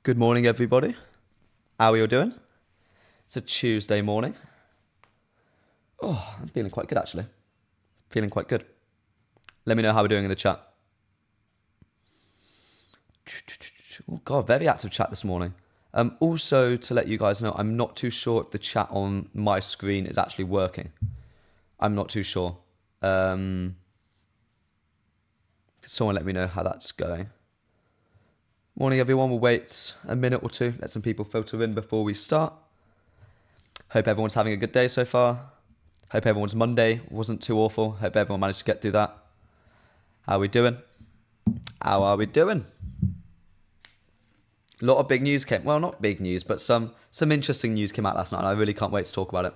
Good morning, everybody. How are you doing? It's a Tuesday morning. Oh, I'm feeling quite good, actually. Feeling quite good. Let me know how we're doing in the chat. Oh, God, very active chat this morning. Also, to let you guys know, I'm not too sure if the chat on my screen is actually working. I'm not too sure. Someone let me know how that's going. Morning, everyone. We'll wait a minute or two, let some people filter in before we start. Hope everyone's having a good day so far. Hope everyone's Monday wasn't too awful. Hope everyone managed to get through that. How are we doing? How are we doing? A lot of big news came. Well, not big news, but some interesting news came out last night, and I really can't wait to talk about it.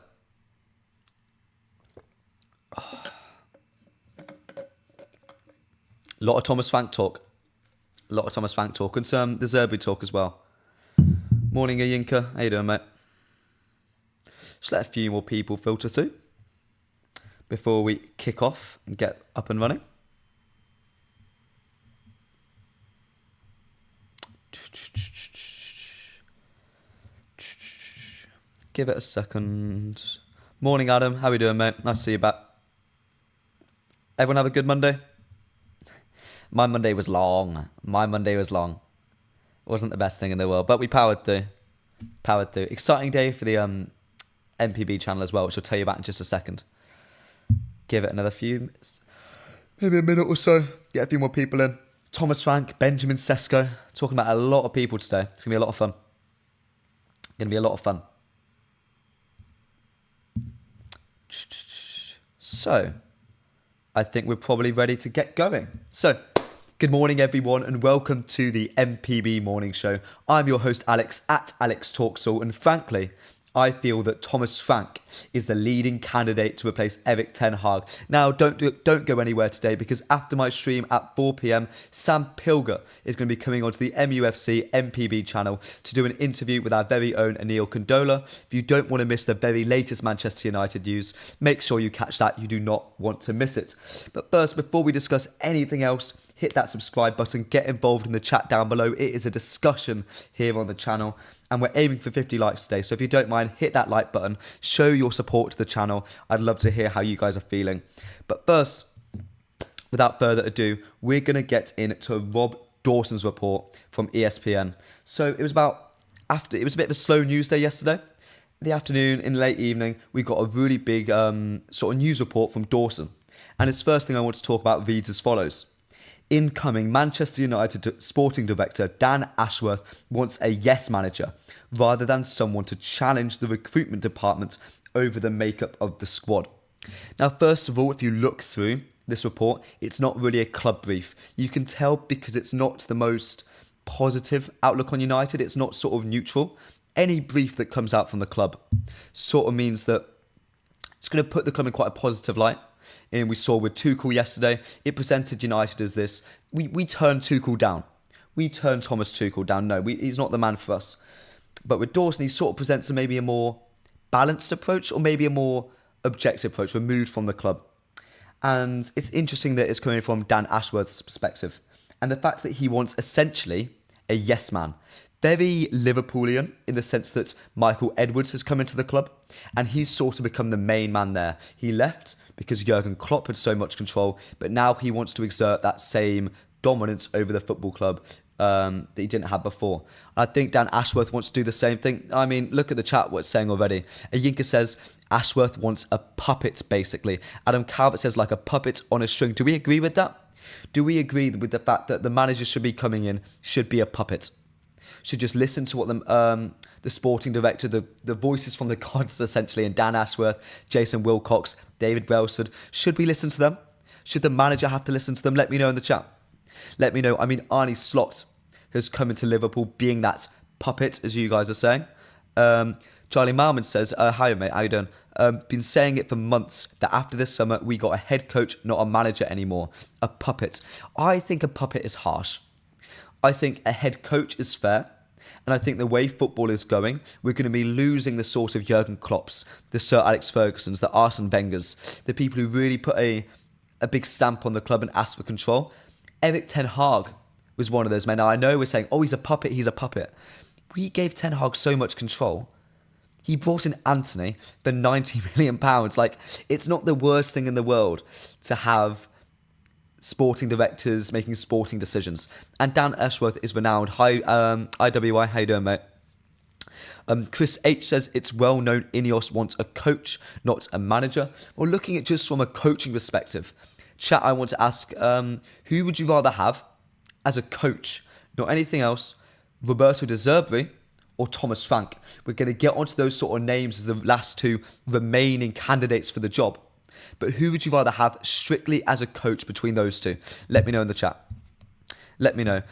A lot of Thomas Frank talk. And some the Zerbi talk as well. Morning, Yinka. How you doing, mate? Just let a few more people filter through before we kick off and get up and running. Give it a second. Morning, Adam. How are you doing, mate? Nice to see you back. Everyone have a good Monday? My Monday was long. It wasn't the best thing in the world, but we powered through. Exciting day for the MPB channel as well, which I'll tell you about in just a second. Give it another few minutes. Maybe a minute or so. Get a few more people in. Thomas Frank, Benjamin Sesko. Talking about a lot of people today. It's going to be a lot of fun. So, I think we're probably ready to get going. So, good morning, everyone, and welcome to the MPB Morning Show. I'm your host, Alex, at Alex Talksall, and frankly, I feel that Thomas Frank is the leading candidate to replace Erik ten Hag. Now, don't go anywhere today, because after my stream at 4 p.m, Sam Pilger is going to be coming onto the MUFC MPB channel to do an interview with our very own Anil Condola. If you don't want to miss the very latest Manchester United news, make sure you catch that. You do not want to miss it. But first, before we discuss anything else, hit that subscribe button, get involved in the chat down below. It is a discussion here on the channel, and we're aiming for 50 likes today. So if you don't mind, hit that like button, show your support to the channel. I'd love to hear how you guys are feeling. But first, without further ado, we're going to get into Rob Dawson's report from ESPN. So it was a bit of a slow news day yesterday. In the afternoon, in the late evening, we got a really big sort of news report from Dawson. And his first thing I want to talk about reads as follows. Incoming Manchester United sporting director Dan Ashworth wants a yes manager rather than someone to challenge the recruitment department over the makeup of the squad. Now, first of all, if you look through this report, it's not really a club brief. You can tell because it's not the most positive outlook on United. It's not sort of neutral. Any brief that comes out from the club sort of means that it's going to put the club in quite a positive light. And we saw with Tuchel yesterday, it presented United as this. We turned Tuchel down. We turned Thomas Tuchel down. No, he's not the man for us. But with Dawson, he sort of presents maybe a more balanced approach, or maybe a more objective approach, removed from the club. And it's interesting that it's coming from Dan Ashworth's perspective. And the fact that he wants essentially a yes man. Very Liverpoolian in the sense that Michael Edwards has come into the club and he's sort of become the main man there. He left because Jurgen Klopp had so much control, but now he wants to exert that same dominance over the football club that he didn't have before. I think Dan Ashworth wants to do the same thing. I mean, look at the chat, what it's saying already. Yinka says Ashworth wants a puppet, basically. Adam Calvert says like a puppet on a string. Do we agree with that? Do we agree with the fact that the manager should be coming in, should be a puppet? Should just listen to what the sporting director, the voices from the gods, essentially, and Dan Ashworth, Jason Wilcox, David Brailsford, should we listen to them? Should the manager have to listen to them? Let me know in the chat. Let me know. I mean, Arnie Slot has come into Liverpool being that puppet, as you guys are saying. Charlie Malman says, hi mate, how you doing? Been saying it for months that after this summer, we got a head coach, not a manager anymore. A puppet. I think a puppet is harsh. I think a head coach is fair. And I think the way football is going, we're going to be losing the sort of Jurgen Klopps, the Sir Alex Fergusons, the Arsene Wengers, the people who really put a big stamp on the club and asked for control. Erik ten Hag was one of those men. Now, I know we're saying, oh, he's a puppet, he's a puppet. We gave Ten Hag so much control. He brought in Anthony for £90 million. Like, it's not the worst thing in the world to have sporting directors making sporting decisions. And Dan Ashworth is renowned. Hi, IWI, how you doing, mate? Chris H says it's well known Ineos wants a coach, not a manager. Well, looking at just from a coaching perspective, chat, I want to ask, who would you rather have as a coach? Not anything else. Roberto De Zerbi or Thomas Frank? We're going to get onto those sort of names as the last two remaining candidates for the job. But who would you rather have strictly as a coach between those two? Let me know in the chat. Let me know.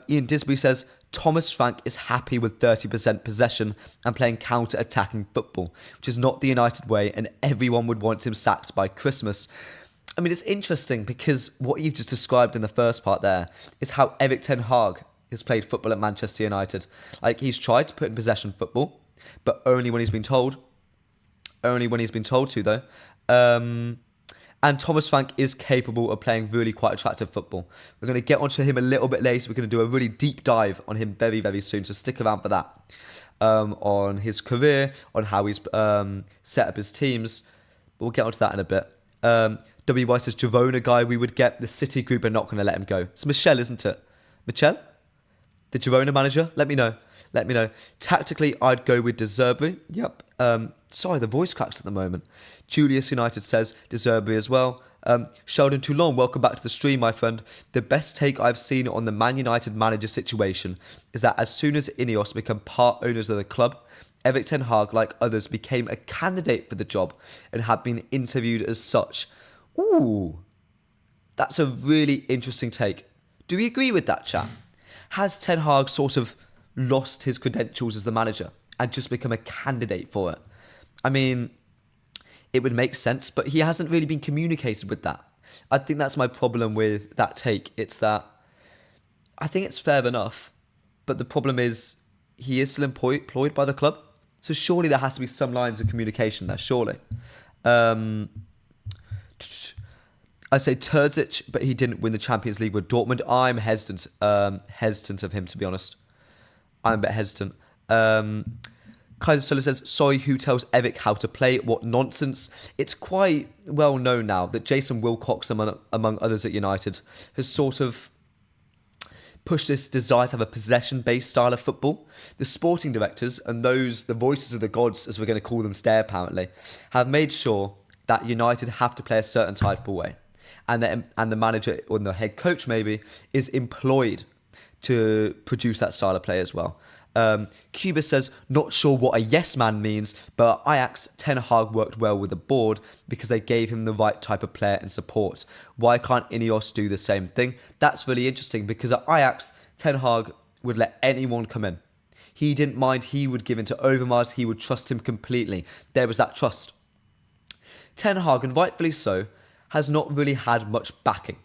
Ian Disbury says, Thomas Frank is happy with 30% possession and playing counter-attacking football, which is not the United way, and everyone would want him sacked by Christmas. I mean, it's interesting because what you've just described in the first part there is how Erik Ten Hag has played football at Manchester United. Like, he's tried to put in possession football, but only when he's been told. Only when he's been told to, though. And Thomas Frank is capable of playing really quite attractive football. We're going to get onto him a little bit later. We're going to do a really deep dive on him very, very soon. So stick around for that. On his career, on how he's set up his teams. But we'll get onto that in a bit. WY says, Girona guy we would get. The City group are not going to let him go. It's Michel, isn't it? Michel? The Girona manager? Let me know. Let me know. Tactically, I'd go with De Zerbi. Yep. Sorry, the voice cracks at the moment. Julius United says De Zerbi as well. Sheldon Toulon, welcome back to the stream, my friend. The best take I've seen on the Man United manager situation is that as soon as Ineos become part owners of the club, Erik Ten Hag, like others, became a candidate for the job and had been interviewed as such. Ooh, that's a really interesting take. Do we agree with that, chat? Has Ten Hag sort of lost his credentials as the manager and just become a candidate for it? I mean, it would make sense, but he hasn't really been communicated with that. I think that's my problem with that take. It's that I think it's fair enough, but the problem is he is still employed by the club. So surely there has to be some lines of communication there, surely. I say Terzic, but he didn't win the Champions League with Dortmund. I'm hesitant of him, to be honest. I'm a bit hesitant. Kaiser Solar says, sorry, who tells Erik how to play? What nonsense. It's quite well known now that Jason Wilcox, among others at United, has sort of pushed this desire to have a possession-based style of football. The sporting directors and the voices of the gods, as we're going to call them today apparently, have made sure that United have to play a certain type of way. And the manager, or the head coach maybe, is employed to produce that style of play as well. Cuba says, not sure what a yes man means, but Ajax Ten Hag worked well with the board because they gave him the right type of player and support. Why can't Ineos do the same thing? That's really interesting because at Ajax, Ten Hag would let anyone come in. He didn't mind. He would give in to Overmars. He would trust him completely. There was that trust. Ten Hag, and rightfully so, has not really had much backing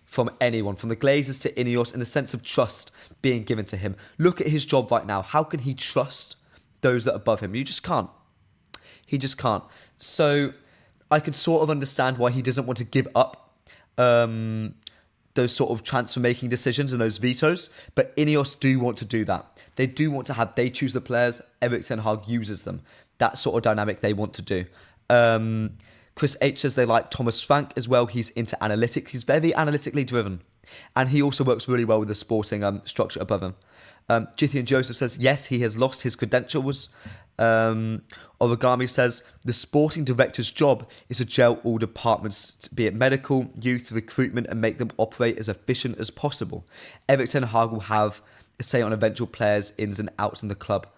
from anyone, from the Glazers to Ineos, in the sense of trust being given to him. Look at his job right now. How can he trust those that are above him? You just can't. He just can't. So I can sort of understand why he doesn't want to give up those sort of transfer-making decisions and those vetoes, but Ineos do want to do that. They choose the players, Erik Ten Hag uses them. That sort of dynamic they want to do. Chris H says they like Thomas Frank as well. He's into analytics. He's very analytically driven. And he also works really well with the sporting structure above him. Jithian Joseph says, yes, he has lost his credentials. Origami says, the sporting director's job is to gel all departments, be it medical, youth, recruitment, and make them operate as efficient as possible. Erik Ten Hag will have a say on eventual players' ins and outs in the club.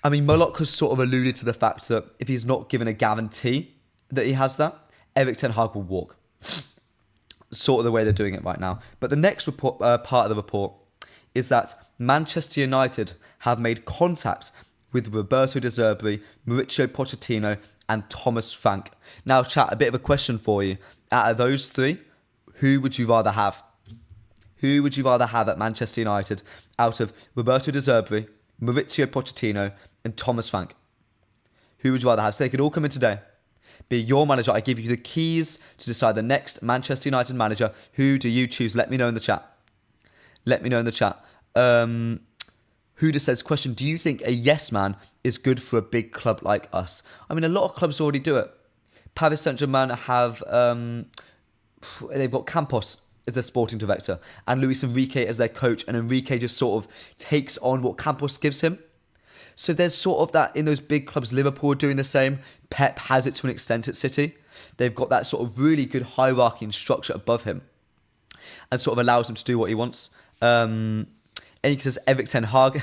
I mean, Moloch has sort of alluded to the fact that if he's not given a guarantee that he has that, Erik Ten Hag will walk. Sort of the way they're doing it right now. But the next part of the report is that Manchester United have made contact with Roberto De Zerbi, Mauricio Pochettino and Thomas Frank. Now, chat, a bit of a question for you. Out of those three, who would you rather have? Who would you rather have at Manchester United out of Roberto De Zerbi, Mauricio Pochettino and Thomas Frank? Who would you rather have? So they could all come in today. Be your manager. I give you the keys to decide the next Manchester United manager. Who do you choose? Let me know in the chat. Let me know in the chat. Huda says, question, do you think a yes man is good for a big club like us? I mean, a lot of clubs already do it. Paris Saint-Germain have, they've got Campos as their sporting director and Luis Enrique as their coach, and Enrique just sort of takes on what Campos gives him. So there's sort of that in those big clubs. Liverpool are doing the same. Pep has it to an extent at City. They've got that sort of really good hierarchy and structure above him and sort of allows him to do what he wants. Enrique says Erik ten Hag.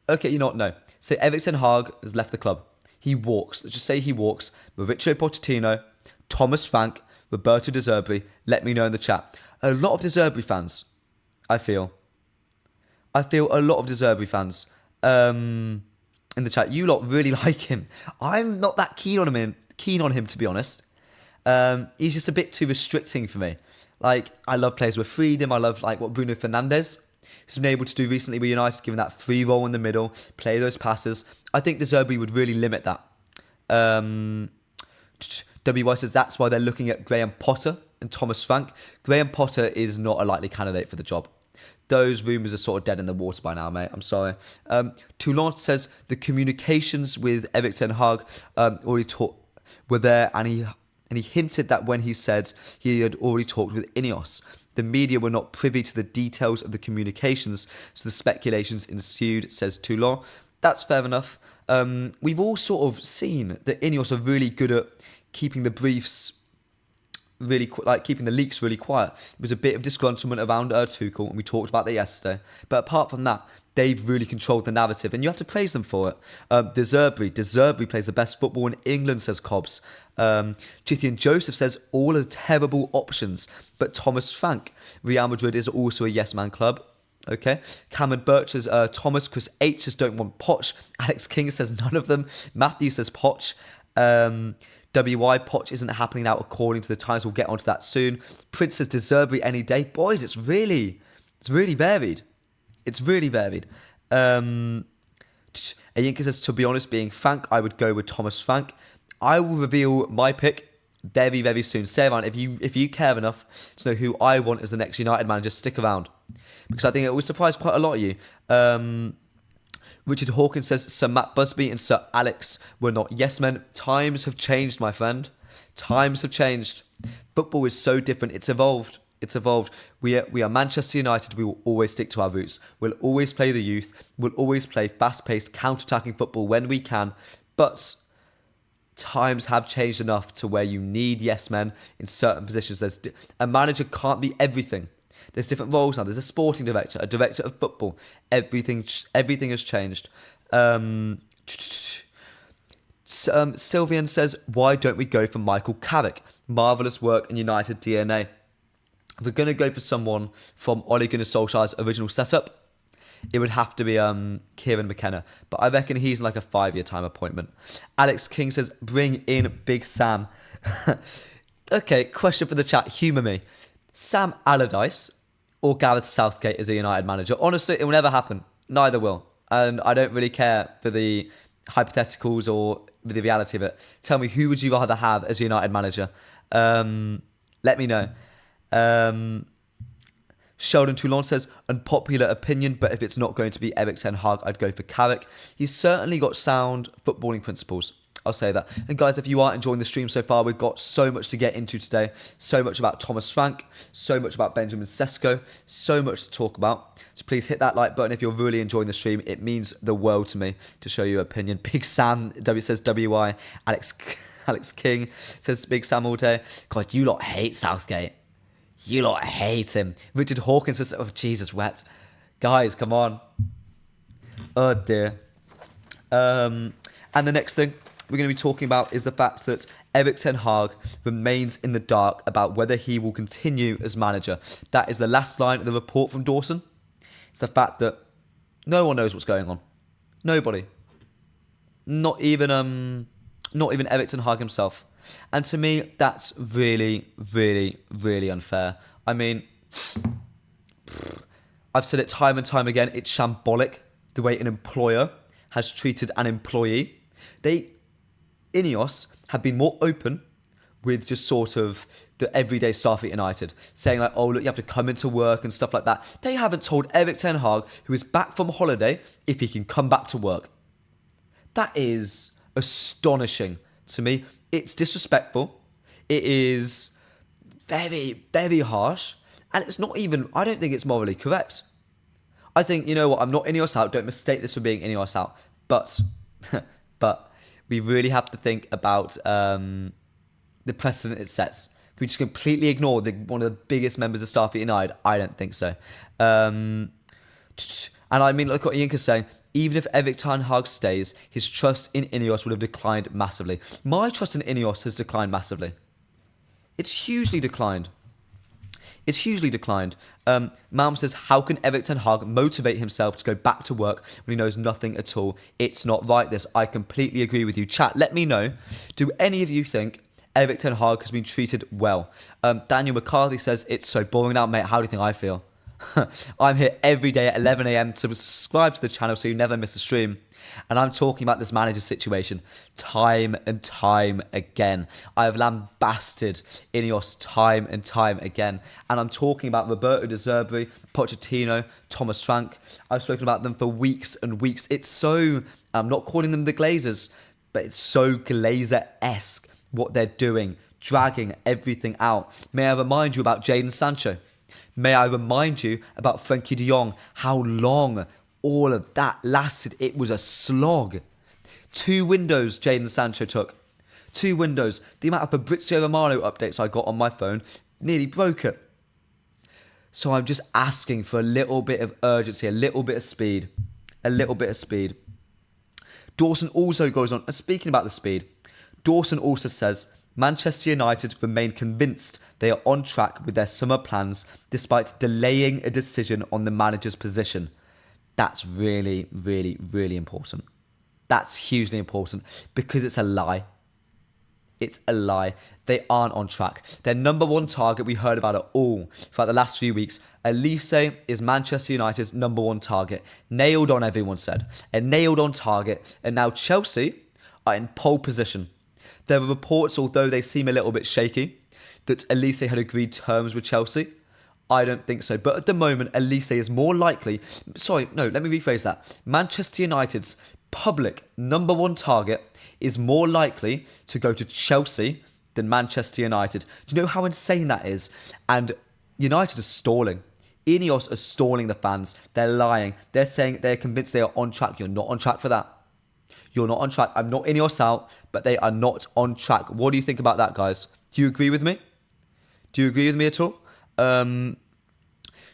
Okay, you know what? No. So Erik ten Hag has left the club. He walks. Let's just say he walks. Mauricio Pochettino, Thomas Frank, Roberto De Zerbi. Let me know in the chat. A lot of De Zerbi fans, I feel a lot of De Zerbi fans in the chat. You lot really like him. I'm not that keen on him, to be honest. He's just a bit too restricting for me. Like, I love players with freedom. I love like what Bruno Fernandes has been able to do recently with United, giving that free roll in the middle, play those passes. I think De Zerbi would really limit that. WY says that's why they're looking at Graham Potter and Thomas Frank. Graham Potter is not a likely candidate for the job. Those rumours are sort of dead in the water by now, mate. I'm sorry. Toulon says the communications with Erik ten Hag were there, and he hinted that when he said he had already talked with Ineos, the media were not privy to the details of the communications, so the speculations ensued, says Toulon. That's fair enough. We've all sort of seen that Ineos are really good at keeping the briefs keeping the leaks really quiet. There was a bit of disgruntlement around Tuchel, and we talked about that yesterday. But apart from that, they've really controlled the narrative, and you have to praise them for it. De Zerbi plays the best football in England, says Cobbs. Chithian Joseph says all are terrible options, but Thomas Frank. Real Madrid is also a yes-man club. Okay. Cameron Birch says Thomas. Chris H says don't want Poch. Alex King says none of them. Matthew says Poch. WY Poch isn't happening now according to the times. We'll get onto that soon. Prince says De Zerbi any day. Boys, it's really varied. It's really varied. Ayinka says, to be honest, being frank, I would go with Thomas Frank. I will reveal my pick very, very soon. Stay around. If you care enough to know who I want as the next United manager, stick around. Because I think it will surprise quite a lot of you. Richard Hawkins says, Sir Matt Busby and Sir Alex were not yes men. Times have changed, my friend. Times have changed. Football is so different. It's evolved. We are Manchester United. We will always stick to our roots. We'll always play the youth. We'll always play fast-paced, counter-attacking football when we can. But times have changed enough to where you need yes men in certain positions. A manager can't be everything. There's different roles now. There's a sporting director, a director of football. Everything has changed. Sylvian says, why don't we go for Michael Carrick? Marvellous work in United DNA. If we're going to go for someone from Ole Gunnar Solskjaer's original setup, it would have to be Kieran McKenna. But I reckon he's like a 5-year time appointment. Alex King says, bring in Big Sam. Okay, question for the chat. Humour me. Sam Allardyce or Gareth Southgate as a United manager? Honestly, it will never happen. Neither will. And I don't really care for the hypotheticals or the reality of it. Tell me, who would you rather have as a United manager? Let me know. Sheldon Toulon says, unpopular opinion, but if it's not going to be Erik ten Hag, I'd go for Carrick. He's certainly got sound footballing principles. I'll say that. And guys, if you are enjoying the stream so far, we've got so much to get into today. So much about Thomas Frank, so much about Benjamin Sesko, so much to talk about. So please hit that like button if you're really enjoying the stream. It means the world to me to show you your opinion. Big Sam says WY. Alex King says Big Sam all day. God, you lot hate Southgate. You lot hate him. Richard Hawkins says, oh, Jesus wept. Guys, come on. Oh, dear. And the next thing we're going to be talking about is the fact that Erik ten Hag remains in the dark about whether he will continue as manager. That is the last line of the report from Dawson. It's the fact that no one knows what's going on. Nobody. Not even Erik ten Hag himself. And to me, that's really, really, really unfair. I mean, I've said it time and time again, it's shambolic the way an employer has treated an employee. Ineos have been more open with just sort of the everyday staff at United, saying like, oh, look, you have to come into work and stuff like that. They haven't told Erik ten Hag, who is back from holiday, if he can come back to work. That is astonishing to me. It's disrespectful. It is very, very harsh. And it's not even, I don't think it's morally correct. I think, you know what, I'm not Ineos out. Don't mistake this for being Ineos out. But we really have to think about the precedent it sets. Can we just completely ignore one of the biggest members of staff at United? I don't think so. And I mean, look what Ian's saying. Even if Erik ten Hag stays, his trust in Ineos would have declined massively. My trust in Ineos has declined massively. It's hugely declined. It's hugely declined. Malm says, how can Erik ten Hag motivate himself to go back to work when he knows nothing at all? It's not right, this. I completely agree with you. Chat, let me know. Do any of you think Erik ten Hag has been treated well? Daniel McCarthy says, it's so boring now, mate. How do you think I feel? I'm here every day at 11 a.m. to subscribe to the channel so you never miss a stream. And I'm talking about this manager situation time and time again. I have lambasted Ineos time and time again. And I'm talking about Roberto De Zerbi, Pochettino, Thomas Frank. I've spoken about them for weeks and weeks. It's so, I'm not calling them the Glazers, but it's so Glazer-esque what they're doing, dragging everything out. May I remind you about Jadon Sancho? May I remind you about Frenkie de Jong, how long all of that lasted. It was a slog. 2 windows Jadon Sancho took. 2 windows. The amount of Fabrizio Romano updates I got on my phone nearly broke it. So I'm just asking for a little bit of urgency, a little bit of speed. A little bit of speed. Dawson also goes on, and speaking about the speed, Dawson also says, Manchester United remain convinced they are on track with their summer plans despite delaying a decision on the manager's position. That's really, really, really important. That's hugely important because it's a lie. It's a lie. They aren't on track. Their number 1 target, we heard about it all throughout the last few weeks. Elise is Manchester United's number 1 target. Nailed on, everyone said. A nailed on target. And now Chelsea are in pole position. There are reports, although they seem a little bit shaky, that Elise had agreed terms with Chelsea. I don't think so. But at the moment, Elise is more likely... Sorry, no, let me rephrase that. Manchester United's public number 1 target is more likely to go to Chelsea than Manchester United. Do you know how insane that is? And United are stalling. Ineos are stalling the fans. They're lying. They're saying they're convinced they are on track. You're not on track for that. You're not on track. I'm not Ineos out, but they are not on track. What do you think about that, guys? Do you agree with me? Do you agree with me at all?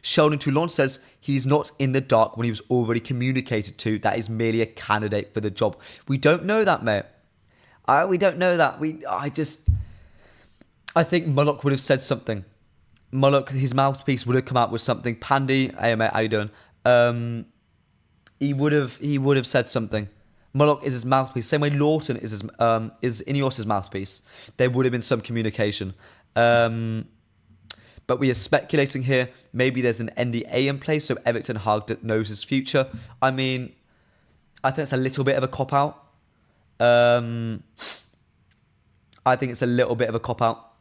Sheldon Toulon says he's not in the dark when he was already communicated to. That is merely a candidate for the job. We don't know that, mate. We don't know that. I think Mullock would have said something. Mullock, his mouthpiece, would have come out with something. Pandy, hey mate, how you doing? He would have said something. Mullock is his mouthpiece. Same way Lawton is Ineos' mouthpiece. There would have been some communication. But we are speculating here. Maybe there's an NDA in place so Erik ten Hag knows his future. I mean, I think it's a little bit of a cop-out. I think it's a little bit of a cop-out.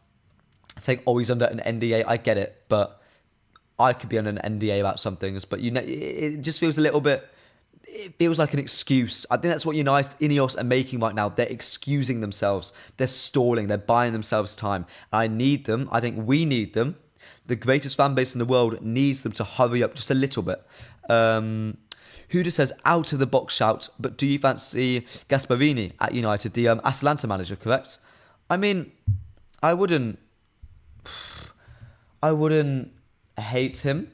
Saying, oh, he's under an NDA. I get it. But I could be under an NDA about some things. But it just feels a little bit... It feels like an excuse. I think that's what Ineos are making right now. They're excusing themselves. They're stalling. They're buying themselves time. I need them. I think we need them. The greatest fan base in the world needs them to hurry up just a little bit. Huda says, out of the box shout, but do you fancy Gasparini at United, the Atalanta manager, correct? I mean, I wouldn't hate him.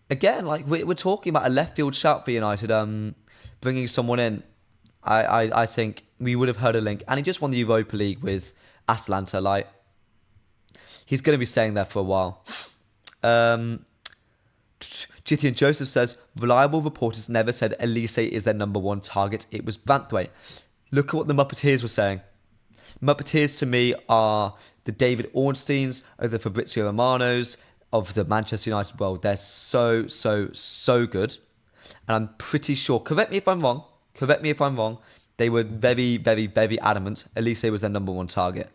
Again, like we're talking about a left field shout for United, bringing someone in. I think we would have heard a link, and he just won the Europa League with Atalanta. Like, he's going to be staying there for a while. Jithian Joseph says, reliable reporters never said Elise is their number 1 target. It was Vanthwaite. Look at what the Muppeteers were saying. Muppeteers to me are the David Ornsteins, or the Fabrizio Romanos of the Manchester United world. They're so good. And I'm pretty sure, correct me if I'm wrong, they were very, very, very adamant Elise was their number 1 target.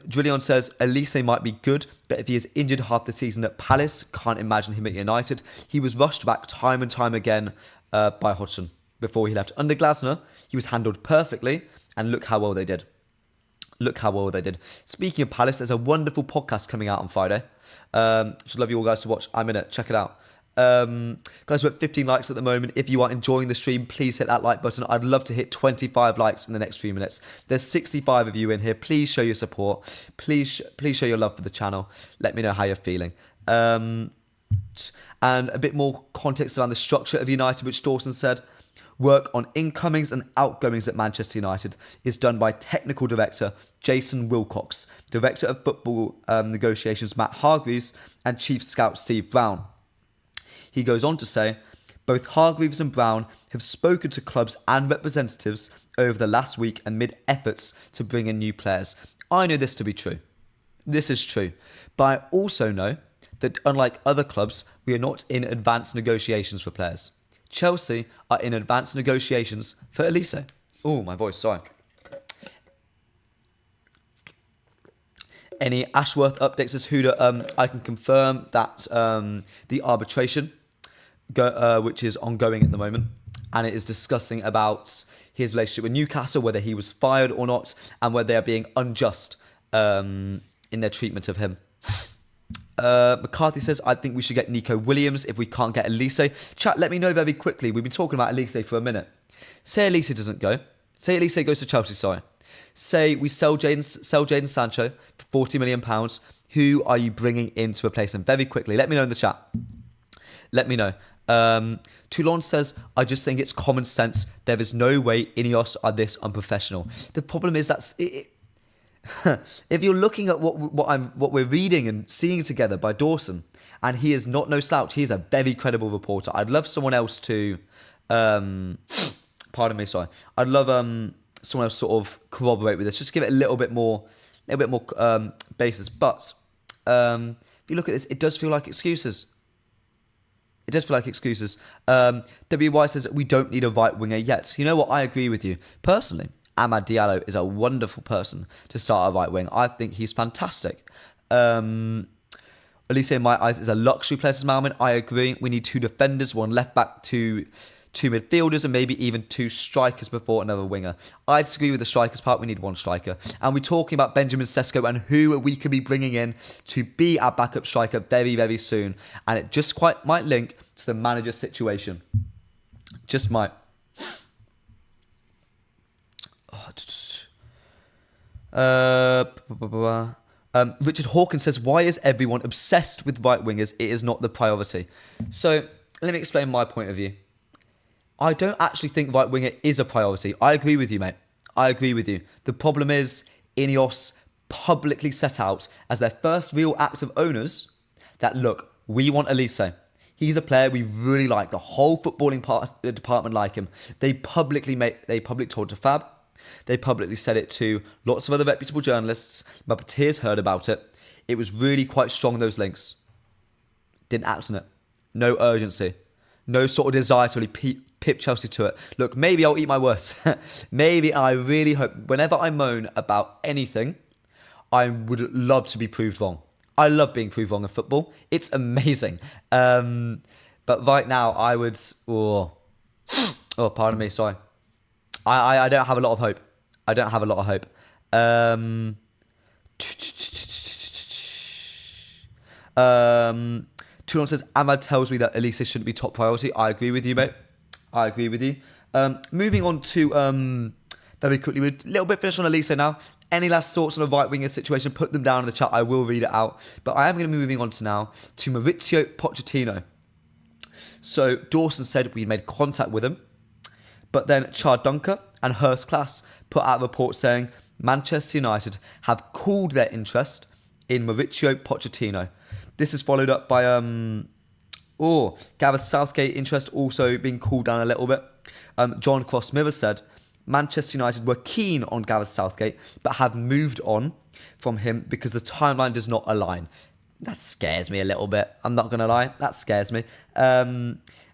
Drillion says, Elise might be good, but if he is injured half the season at Palace, can't imagine him at United. He was rushed back time and time again by Hodgson before he left. Under Glasner, he was handled perfectly, and look how well they did. Look how well they did. Speaking of Palace, there's a wonderful podcast coming out on Friday. Should love you all guys to watch. I'm in it. Check it out. Guys, we're at 15 likes at the moment. If you are enjoying the stream, please hit that like button. I'd love to hit 25 likes in the next 3 minutes. There's 65 of you in here. Please show your support. Please show your love for the channel. Let me know how you're feeling. And a bit more context around the structure of United, which Dawson said. Work on incomings and outgoings at Manchester United is done by Technical Director Jason Wilcox, Director of Football Negotiations Matt Hargreaves, and Chief Scout Steve Brown. He goes on to say, both Hargreaves and Brown have spoken to clubs and representatives over the last week amid efforts to bring in new players. I know this to be true. This is true. But I also know that unlike other clubs, we are not in advanced negotiations for players. Chelsea are in advanced negotiations for Elise. Oh, my voice, sorry. Any Ashworth updates as Huda? I can confirm that the arbitration, which is ongoing at the moment, and it is discussing about his relationship with Newcastle, whether he was fired or not, and whether they are being unjust in their treatment of him. McCarthy says, I think we should get Nico Williams if we can't get Elise. Chat, let me know very quickly. We've been talking about Elise for a minute. Say Elise doesn't go. Say Elise goes to Chelsea, sorry. Say we sell Jadon Sancho for £40 million. Who are you bringing in to replace him? Very quickly. Let me know in the chat. Let me know. Toulon says, I just think it's common sense. There is no way Ineos are this unprofessional. The problem is that if you're looking at what we're reading and seeing together by Dawson, and he is not no slouch, he's a very credible reporter. I'd love someone else to, pardon me, sorry. I'd love someone else sort of corroborate with this, just give it a little bit more basis. But if you look at this, it does feel like excuses. It does feel like excuses. WY says we don't need a right winger yet. You know what? I agree with you personally. Amad Diallo is a wonderful person to start a right wing. I think he's fantastic. Elise, in my eyes, is a luxury player at the moment. I agree. We need 2 defenders, 1 left back, 2 midfielders, and maybe even 2 strikers before another winger. I disagree with the strikers part. We need 1 striker. And we're talking about Benjamin Sesko and who we could be bringing in to be our backup striker very, very soon. And it just quite might link to the manager situation. Just might. Richard Hawkins says, why is everyone obsessed with right wingers? It is not the priority. So let me explain my point of view. I don't actually think right winger is a priority. I agree with you, mate. I agree with you. The problem is Ineos publicly set out as their first real act of owners that, look, we want Elise. He's a player we really like. The whole footballing department like him. They publicly told to Fab. They publicly said it to lots of other reputable journalists. Muppeteers heard about it. It was really quite strong, those links. Didn't act on it. No urgency. No sort of desire to really pip Chelsea to it. Look, maybe I'll eat my words. Maybe I really hope, whenever I moan about anything, I would love to be proved wrong. I love being proved wrong in football. It's amazing. But right now, I would... Oh, pardon me, sorry. I don't have a lot of hope. I don't have a lot of hope. Toulon says, Ahmad tells me that Elise shouldn't be top priority. I agree with you, mate. I agree with you. Moving on to, very quickly, we're a little bit finished on Elise now. Any last thoughts on a right winger situation, put them down in the chat. I will read it out. But I am going to be moving on to now to Maurizio Pochettino. So Dawson said we made contact with him. But then Chad Dunker and Hurst Class put out a report saying Manchester United have cooled their interest in Maurizio Pochettino. This is followed up by Gareth Southgate interest also being cooled down a little bit. John Cross-Miller said Manchester United were keen on Gareth Southgate but have moved on from him because the timeline does not align. That scares me a little bit. I'm not going to lie. That scares me.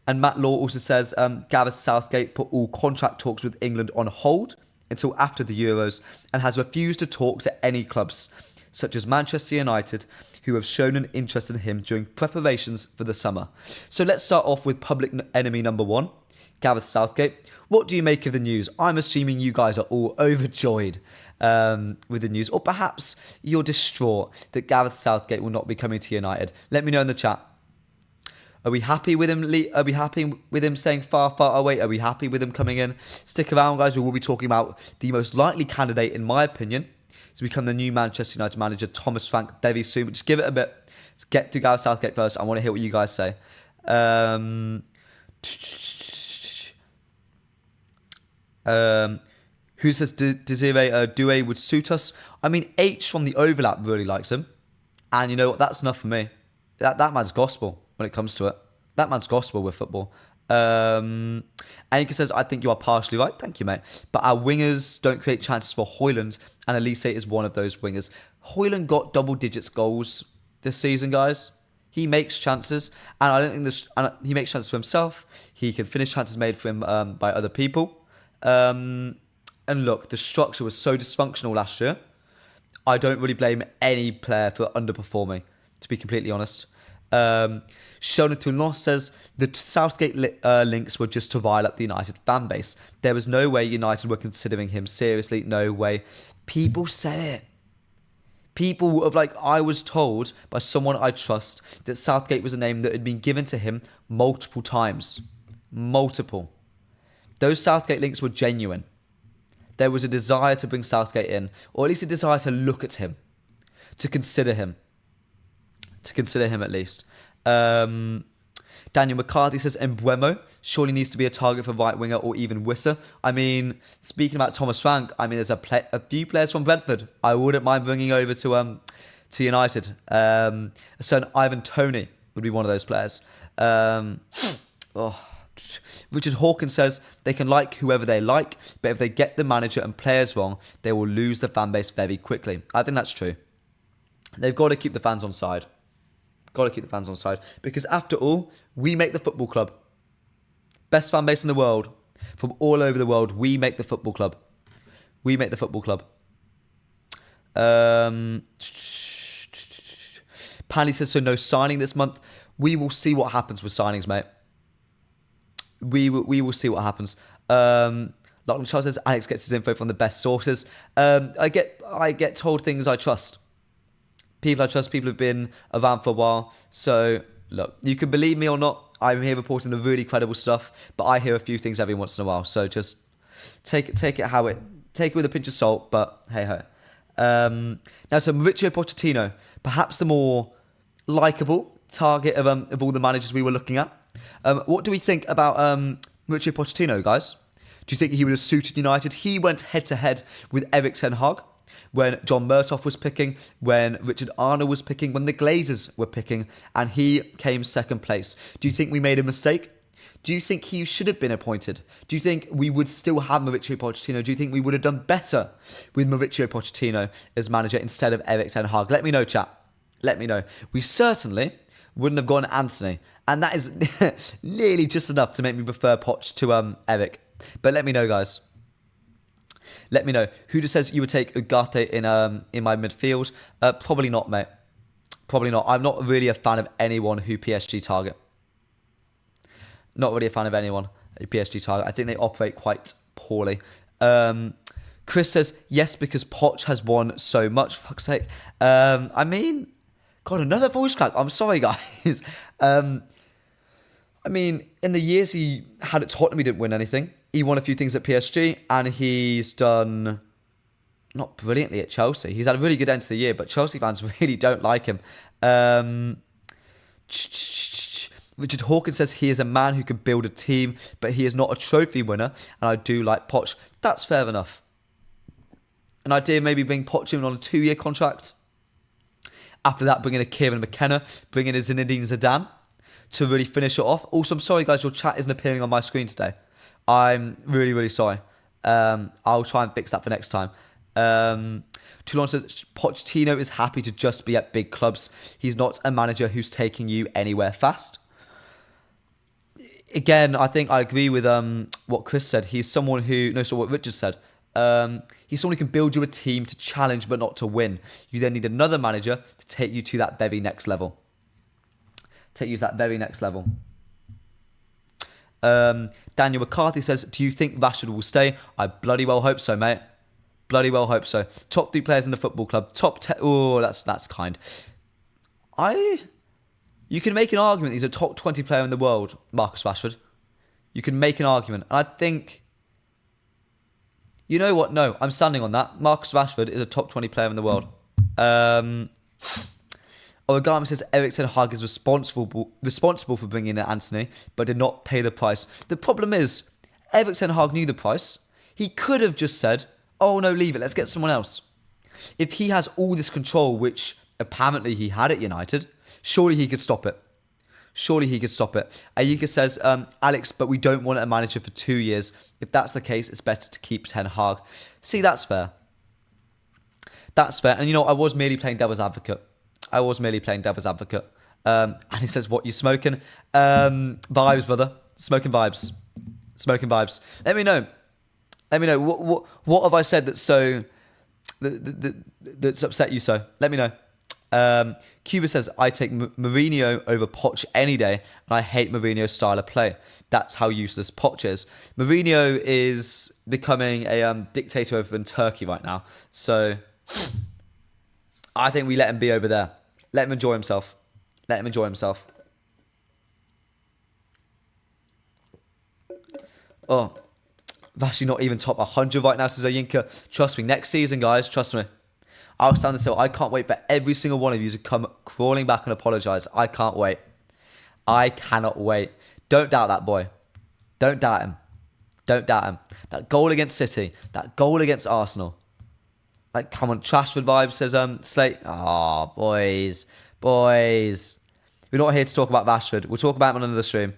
And Matt Law also says Gareth Southgate put all contract talks with England on hold until after the Euros and has refused to talk to any clubs, such as Manchester United, who have shown an interest in him during preparations for the summer. So let's start off with public enemy number one, Gareth Southgate. What do you make of the news? I'm assuming you guys are all overjoyed with the news, or perhaps you're distraught that Gareth Southgate will not be coming to United. Let me know in the chat. Are we happy with him? Are we happy with him staying far, far away? Are we happy with him coming in? Stick around, guys. We will be talking about the most likely candidate, in my opinion, to become the new Manchester United manager, Thomas Frank, very soon. But just give it a bit. Let's get to Gareth Southgate first. I want to hear what you guys say. Who says Desiree Doué would suit us? I mean, H from the overlap really likes him. And you know what? That's enough for me. That man's gospel when it comes to it. That man's gospel with football. Annika says, I think you are partially right. Thank you, mate. But our wingers don't create chances for Højlund, and Elise is one of those wingers. Højlund got double digits goals this season, guys. He makes chances, and I don't think this. And he makes chances for himself. He can finish chances made for him by other people. And look, the structure was so dysfunctional last year. I don't really blame any player for underperforming, to be completely honest. Shona Toulon says the Southgate links were just to rile up the United fan base. There was no way United were considering him seriously. No way. People said it. People of I was told by someone I trust that Southgate was a name that had been given to him multiple times. Multiple. Those Southgate links were genuine. There was a desire to bring Southgate in, or at least a desire to look at him, to consider him. To consider him at least. Daniel McCarthy says Embuemo surely needs to be a target for right winger or even Wisser. I mean, speaking about Thomas Frank, I mean, there's a few players from Brentford I wouldn't mind bringing over to United. A certain Ivan Toney would be one of those players. Richard Hawkins says they can like whoever they like, but if they get the manager and players wrong, they will lose the fan base very quickly. I think that's true. They've got to keep the fans on side. Got to keep the fans on side. Because after all, we make the football club. Best fan base in the world. From all over the world, we make the football club. We make the football club. Pandy says, so no signing this month. We will see what happens with signings, mate. We will see what happens. Lachlan Charles says, Alex gets his info from the best sources. I get told things I trust. People I trust, people who've been around for a while. So, look, you can believe me or not. I'm here reporting the really credible stuff, but I hear a few things every once in a while. So just take it with a pinch of salt, but hey ho. Now to Mauricio Pochettino, perhaps the more likeable target of all the managers we were looking at. What do we think about Mauricio Pochettino, guys? Do you think he would have suited United? He went head-to-head with Erik ten Hag when John Murtough was picking, when Richard Arnold was picking, when the Glazers were picking, and he came second place. Do you think we made a mistake? Do you think he should have been appointed? Do you think we would still have Mauricio Pochettino? Do you think we would have done better with Mauricio Pochettino as manager instead of Erik ten Hag? Let me know, chat. Let me know. We certainly wouldn't have gone Anthony, and that is nearly just enough to make me prefer Poch to Erik. But let me know, guys. Let me know. Who just says you would take Ugarte in my midfield? Probably not, mate. Probably not. I'm not really a fan of anyone who PSG target. Not really a fan of anyone who PSG target. I think they operate quite poorly. Chris says, yes, because Poch has won so much, for fuck's sake. I mean, God, another voice crack. I'm sorry, guys. I mean, in the years he had at Tottenham, he didn't win anything. He won a few things at PSG, and he's done not brilliantly at Chelsea. He's had a really good end to the year, but Chelsea fans really don't like him. Richard Hawkins says he is a man who can build a team, but he is not a trophy winner, and I do like Poch. That's fair enough. An idea maybe bring Poch in on a 2-year contract. After that, bring in a Kieran McKenna, bring in a Zinedine Zidane to really finish it off. Also, I'm sorry, guys, your chat isn't appearing on my screen today. I'm really, really sorry. I'll try and fix that for next time. Toulon says Pochettino is happy to just be at big clubs. He's not a manager who's taking you anywhere fast. Again, I think I agree with what Chris said. He's someone who... No, so what Richard said. He's someone who can build you a team to challenge but not to win. You then need another manager to take you to that very next level. Daniel McCarthy says, do you think Rashford will stay? I bloody well hope so, mate. Bloody well hope so. Top 3 players in the football club. Top 10. Oh, that's kind. You can make an argument he's a top 20 player in the world, Marcus Rashford. You can make an argument. And I think, you know what? No, I'm standing on that. Marcus Rashford is a top 20 player in the world. Origami says Erik ten Hag is responsible for bringing in Anthony, but did not pay the price. The problem is, Erik ten Hag knew the price. He could have just said, oh no, leave it, let's get someone else. If he has all this control, which apparently he had at United, surely he could stop it. Ayika says, Alex, but we don't want a manager for 2 years. If that's the case, it's better to keep Ten Hag. See, that's fair. And you know, I was merely playing devil's advocate. And he says, what, you smoking? Vibes, brother. Smoking vibes. Let me know. What have I said that's so that's upset you so? Let me know. Cuba says, I take Mourinho over Poch any day, and I hate Mourinho's style of play. That's how useless Poch is. Mourinho is becoming a dictator over in Turkey right now, so I think we let him be over there. Let him enjoy himself. Oh, actually not even top 100 right now, says Ayinka. Trust me, next season, guys, trust me. I'll stand this hill. I can't wait for every single one of you to come crawling back and apologise. I can't wait. I cannot wait. Don't doubt that boy. Don't doubt him. That goal against City. That goal against Arsenal. Like, come on, Trashford vibes, says Slate. Oh, boys. We're not here to talk about Rashford. We'll talk about him on another stream.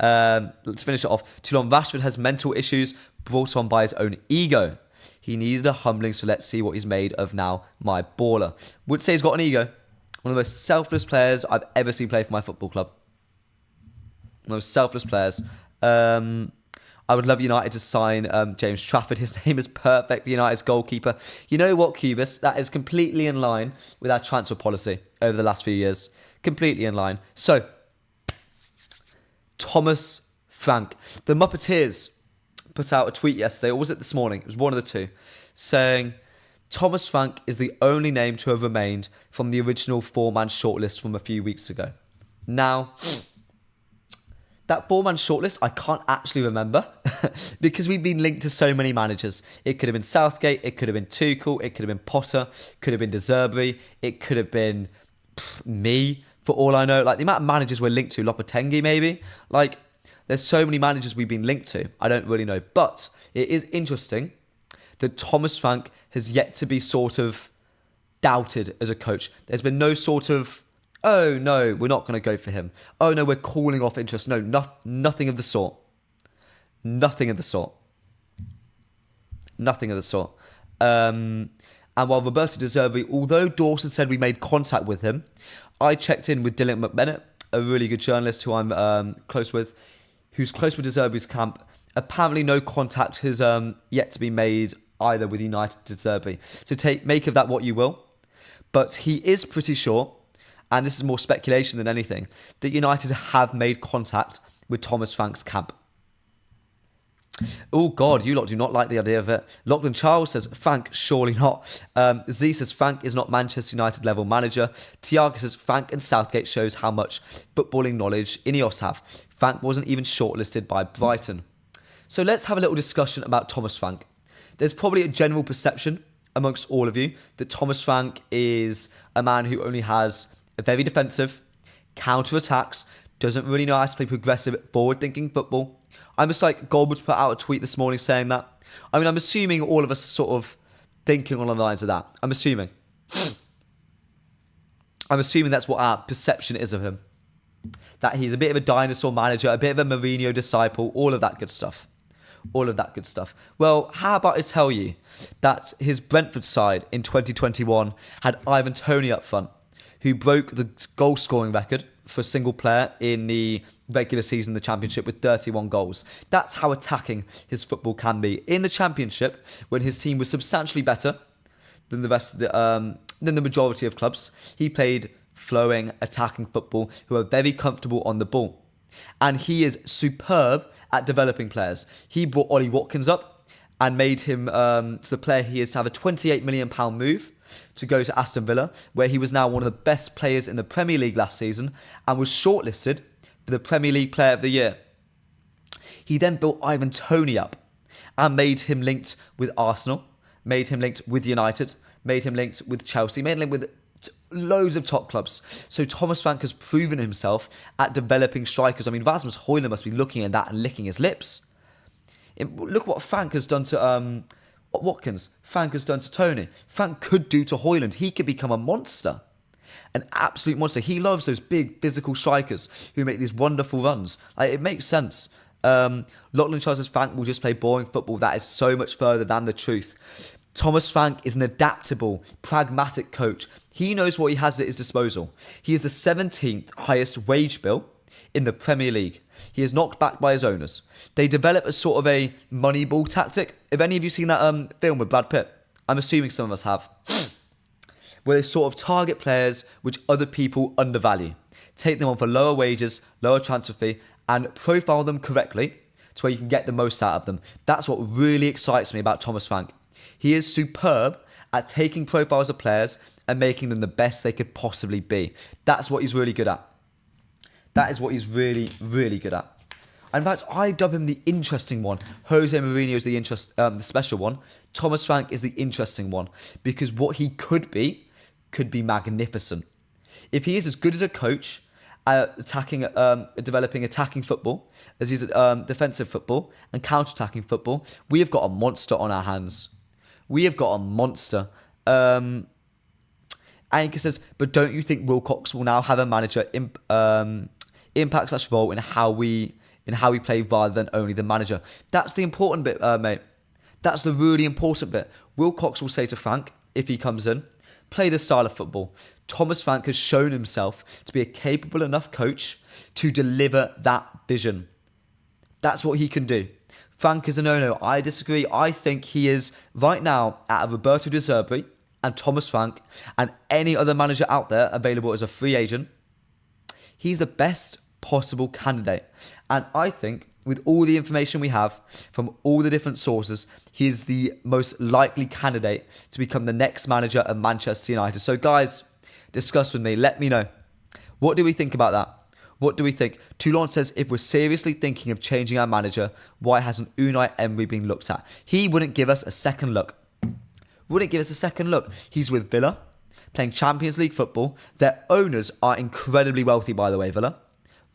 Let's finish it off. Too long. Rashford has mental issues brought on by his own ego. He needed a humbling, so let's see what he's made of now, my baller. Would say he's got an ego. One of the most selfless players I've ever seen play for my football club. One of the most selfless players. I would love United to sign James Trafford. His name is perfect for United's goalkeeper. You know what, Cubis? That is completely in line with our transfer policy over the last few years. Completely in line. So, Thomas Frank. The Muppeteers put out a tweet yesterday, or was it this morning? It was one of the two, saying Thomas Frank is the only name to have remained from the original 4-man shortlist from a few weeks ago. Now, that 4-man shortlist, I can't actually remember because we've been linked to so many managers. It could have been Southgate, it could have been Tuchel, it could have been Potter, it could have been De Zerbi, it could have been me, for all I know. Like, the amount of managers we're linked to, Lopetegui maybe, like, there's so many managers we've been linked to. I don't really know. But it is interesting that Thomas Frank has yet to be sort of doubted as a coach. There's been no sort of, oh, no, we're not going to go for him. Oh, no, we're calling off interest. No, nothing of the sort. Nothing of the sort. And while Roberto De Zerbi, although Dawson said we made contact with him, I checked in with Dylan McBennett, a really good journalist who I'm close with, who's close with De Zerbi's camp. Apparently no contact has yet to be made either with United De Zerbi. So make of that what you will. But he is pretty sure, and this is more speculation than anything, that United have made contact with Thomas Frank's camp. Oh God, you lot do not like the idea of it. Lachlan Charles says, Frank, surely not. Z says, Frank is not Manchester United level manager. Tiago says, Frank and Southgate shows how much footballing knowledge Ineos have. Frank wasn't even shortlisted by Brighton. So let's have a little discussion about Thomas Frank. There's probably a general perception amongst all of you that Thomas Frank is a man who only has a very defensive, counter-attacks, doesn't really know how to play progressive, forward-thinking football. I'm just like, Goldwood put out a tweet this morning saying that. I mean, I'm assuming all of us are sort of thinking along the lines of that. I'm assuming that's what our perception is of him. That he's a bit of a dinosaur manager, a bit of a Mourinho disciple, all of that good stuff. Well, how about I tell you that his Brentford side in 2021 had Ivan Toney up front, who broke the goal-scoring record for a single player in the regular season in the Championship with 31 goals. That's how attacking his football can be. In the Championship, when his team was substantially better than the majority of clubs, he played flowing, attacking football who are very comfortable on the ball. And he is superb at developing players. He brought Ollie Watkins up and made him to the player he is to have a £28 million move to go to Aston Villa, where he was now one of the best players in the Premier League last season and was shortlisted for the Premier League Player of the Year. He then built Ivan Toney up and made him linked with Arsenal, made him linked with United, made him linked with Chelsea, made him linked with loads of top clubs. So Thomas Frank has proven himself at developing strikers. I mean, Rasmus Højlund must be looking at that and licking his lips. Look what Frank has done to Watkins. Frank has done to Toney. Frank could do to Højlund. He could become a monster. An absolute monster. He loves those big physical strikers who make these wonderful runs. It makes sense. Lachlan Charles Frank will just play boring football. That is so much further than the truth. Thomas Frank is an adaptable, pragmatic coach. He knows what he has at his disposal. He is the 17th highest wage bill in the Premier League. He is knocked back by his owners. They develop a sort of a Moneyball tactic. Have any of you seen that film with Brad Pitt? I'm assuming some of us have. Where they sort of target players which other people undervalue. Take them on for lower wages, lower transfer fee, and profile them correctly to where you can get the most out of them. That's what really excites me about Thomas Frank. He is superb at taking profiles of players and making them the best they could possibly be. That's what he's really good at. That is what he's really, really good at. And in fact, I dub him the interesting one. Jose Mourinho is the special one. Thomas Frank is the interesting one because what he could be magnificent. If he is as good as a coach at developing attacking football as he's at defensive football and counter-attacking football, we have got a monster on our hands. We have got a monster. Anchor says, but don't you think Wilcox will now have a manager impact/role in how we play rather than only the manager? That's the important bit, mate. That's the really important bit. Wilcox will say to Frank, if he comes in, play this style of football. Thomas Frank has shown himself to be a capable enough coach to deliver that vision. That's what he can do. Frank is a no-no. I disagree. I think he is, right now, out of Roberto De Zerbi and Thomas Frank and any other manager out there available as a free agent, he's the best possible candidate. And I think, with all the information we have from all the different sources, he is the most likely candidate to become the next manager of Manchester United. So guys, discuss with me. Let me know. What do we think about that? What do we think? Toulon says, if we're seriously thinking of changing our manager, why hasn't Unai Emery been looked at? He wouldn't give us a second look. He's with Villa, playing Champions League football. Their owners are incredibly wealthy, by the way, Villa.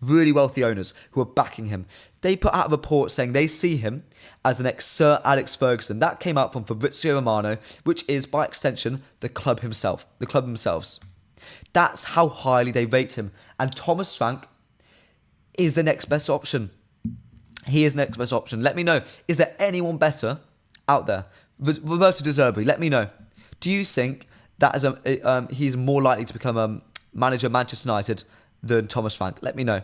Really wealthy owners who are backing him. They put out a report saying they see him as the next Sir Alex Ferguson. That came out from Fabrizio Romano, which is, by extension, the club themselves. That's how highly they rate him. And Thomas Frank is the next best option. He is the next best option. Let me know. Is there anyone better out there? Roberto De Zerbi, let me know. Do you think that is he's more likely to become a manager of Manchester United than Thomas Frank? Let me know.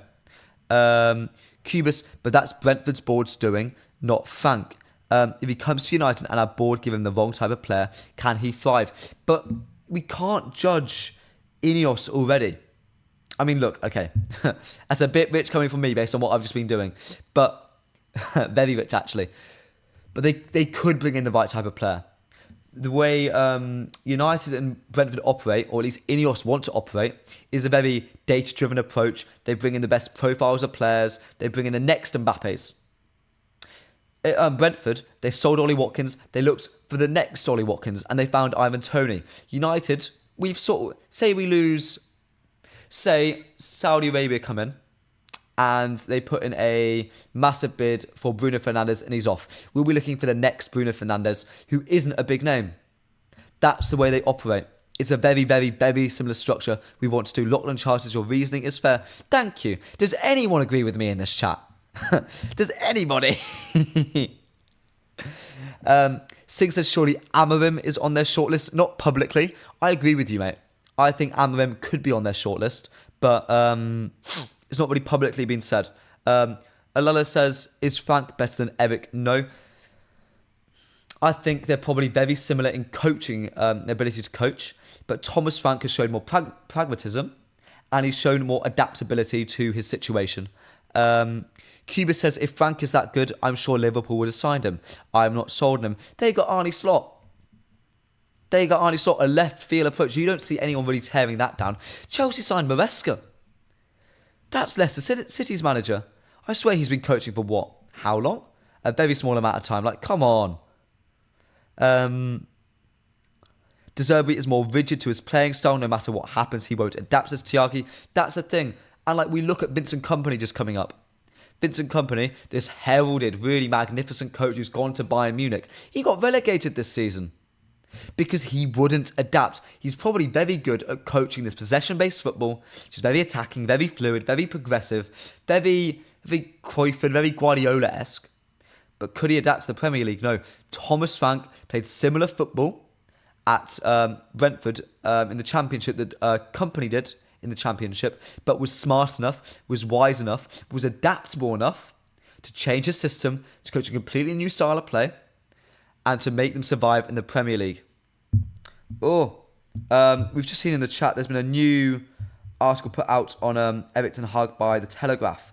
Cubus, but that's Brentford's board's doing, not Frank. If he comes to United and our board give him the wrong type of player, can he thrive? But we can't judge Ineos already. I mean, look, okay. That's a bit rich coming from me based on what I've just been doing. But, very rich actually. But they could bring in the right type of player. The way United and Brentford operate, or at least Ineos want to operate, is a very data-driven approach. They bring in the best profiles of players. They bring in the next Mbappes. At Brentford, they sold Ollie Watkins. They looked for the next Ollie Watkins, and they found Ivan Toney. United, we've sort of, say we lose, say Saudi Arabia come in, and they put in a massive bid for Bruno Fernandes and he's off. We'll be looking for the next Bruno Fernandes, who isn't a big name. That's the way they operate. It's a very, very, very similar structure we want to do. Lachlan Charles, your reasoning is fair. Thank you. Does anyone agree with me in this chat? Does anybody? Singh says, surely Amorim is on their shortlist. Not publicly. I agree with you, mate. I think Amorim could be on their shortlist, but it's not really publicly been said. Alala says, is Frank better than Eric? No. I think they're probably very similar in coaching, their ability to coach, but Thomas Frank has shown more pragmatism and he's shown more adaptability to his situation. Cuba says, if Frank is that good, I'm sure Liverpool would have signed him. I'm not sold on him. They got Arne Slot. A left field approach. You don't see anyone really tearing that down. Chelsea signed Maresca. That's Leicester City's manager. I swear he's been coaching for what? How long? A very small amount of time. Like, come on. De Zerbi is more rigid to his playing style. No matter what happens, he won't adapt as Tiagi. That's the thing. And like, we look at Vincent Kompany just coming up. Vincent Kompany, this heralded, really magnificent coach who's gone to Bayern Munich. He got relegated this season because he wouldn't adapt. He's probably very good at coaching this possession-based football, which is very attacking, very fluid, very progressive, very Cruyffian, very Guardiola-esque. But could he adapt to the Premier League? No. Thomas Frank played similar football at Brentford in the Championship that Kompany did in the Championship, but was smart enough, was wise enough, was adaptable enough to change his system, to coach a completely new style of play, and to make them survive in the Premier League. We've just seen in the chat there's been a new article put out on Eric Ten Hag by the Telegraph.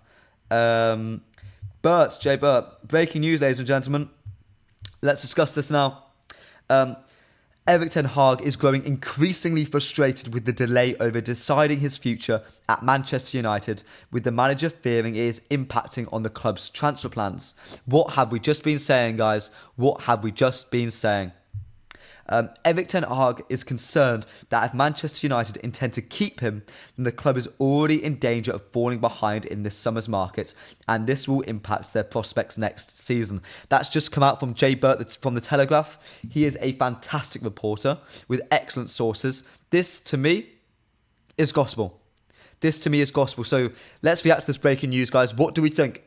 Jay Burt, breaking news, ladies and gentlemen. Let's discuss this now. Eric Ten Hag is growing increasingly frustrated with the delay over deciding his future at Manchester United, with the manager fearing it is impacting on the club's transfer plans. What have we just been saying, guys? What have we just been saying? Eric Ten Hag is concerned that if Manchester United intend to keep him, then the club is already in danger of falling behind in this summer's market, and this will impact their prospects next season. That's just come out from Jay Burt from the Telegraph. He is a fantastic reporter with excellent sources. This, to me, is gospel. So let's react to this breaking news, guys. What do we think?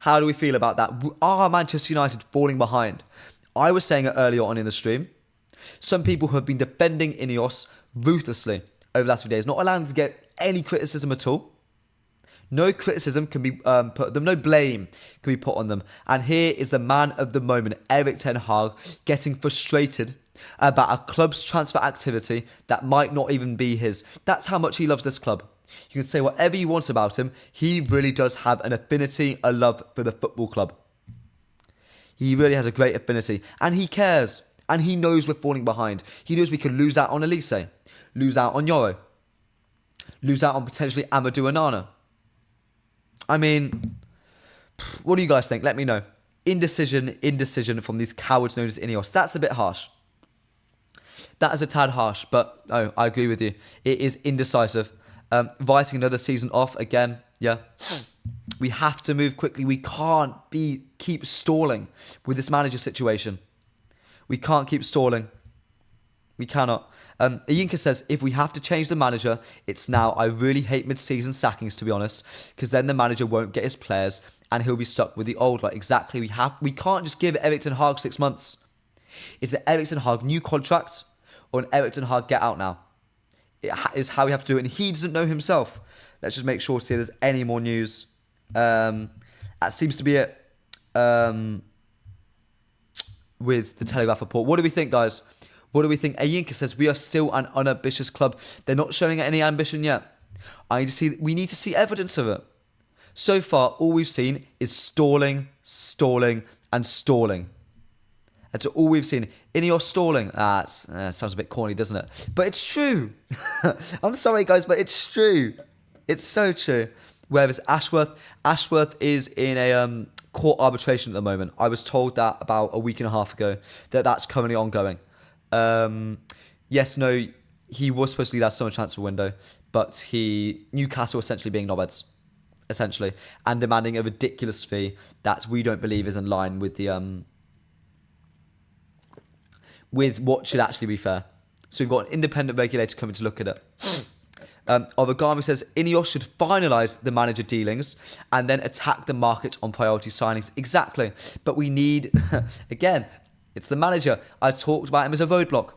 How do we feel about that? Are Manchester United falling behind? I was saying it earlier on in the stream. Some people have been defending Ineos ruthlessly over the last few days, not allowing them to get any criticism at all. No criticism can be put on them, no blame can be put on them. And here is the man of the moment, Eric Ten Hag, getting frustrated about a club's transfer activity that might not even be his. That's how much he loves this club. You can say whatever you want about him. He really does have an affinity, a love for the football club. He really has a great affinity, and he cares. And he knows we're falling behind. He knows we could lose out on Elise, lose out on Yoro, lose out on potentially Amadou Onana. I mean, what do you guys think? Let me know. Indecision from these cowards known as Ineos. That's a bit harsh. That is a tad harsh, but I agree with you. It is indecisive. Writing another season off again, yeah. We have to move quickly. We can't keep stalling with this manager situation. We can't keep stalling. We cannot. Ayinka says, if we have to change the manager, it's now. I really hate mid-season sackings, to be honest, because then the manager won't get his players and he'll be stuck with the old. Like, exactly. We can't just give Eric Ten Hag 6 months. Is it Eric Ten Hag new contract or an Eric Ten Hag get out now? It is how we have to do it, and he doesn't know himself. Let's just make sure to see if there's any more news. That seems to be it. With the Telegraph report. What do we think, guys? What do we think? Ayinka says, we are still an unambitious club. They're not showing any ambition yet. We need to see evidence of it. So far, all we've seen is stalling. That's all we've seen. Ineos stalling. Sounds a bit corny, doesn't it? But it's true. I'm sorry, guys, but it's true. It's so true. Whereas Ashworth is in a court arbitration at the moment. I was told that about a week and a half ago, that's currently ongoing. He was supposed to leave that summer transfer window, but Newcastle essentially being knobheads, essentially, and demanding a ridiculous fee that we don't believe is in line with the with what should actually be fair. So we've got an independent regulator coming to look at it. Origami says Ineos should finalise the manager dealings and then attack the market on priority signings. Exactly. But we need, again, it's the manager. I talked about him as a roadblock.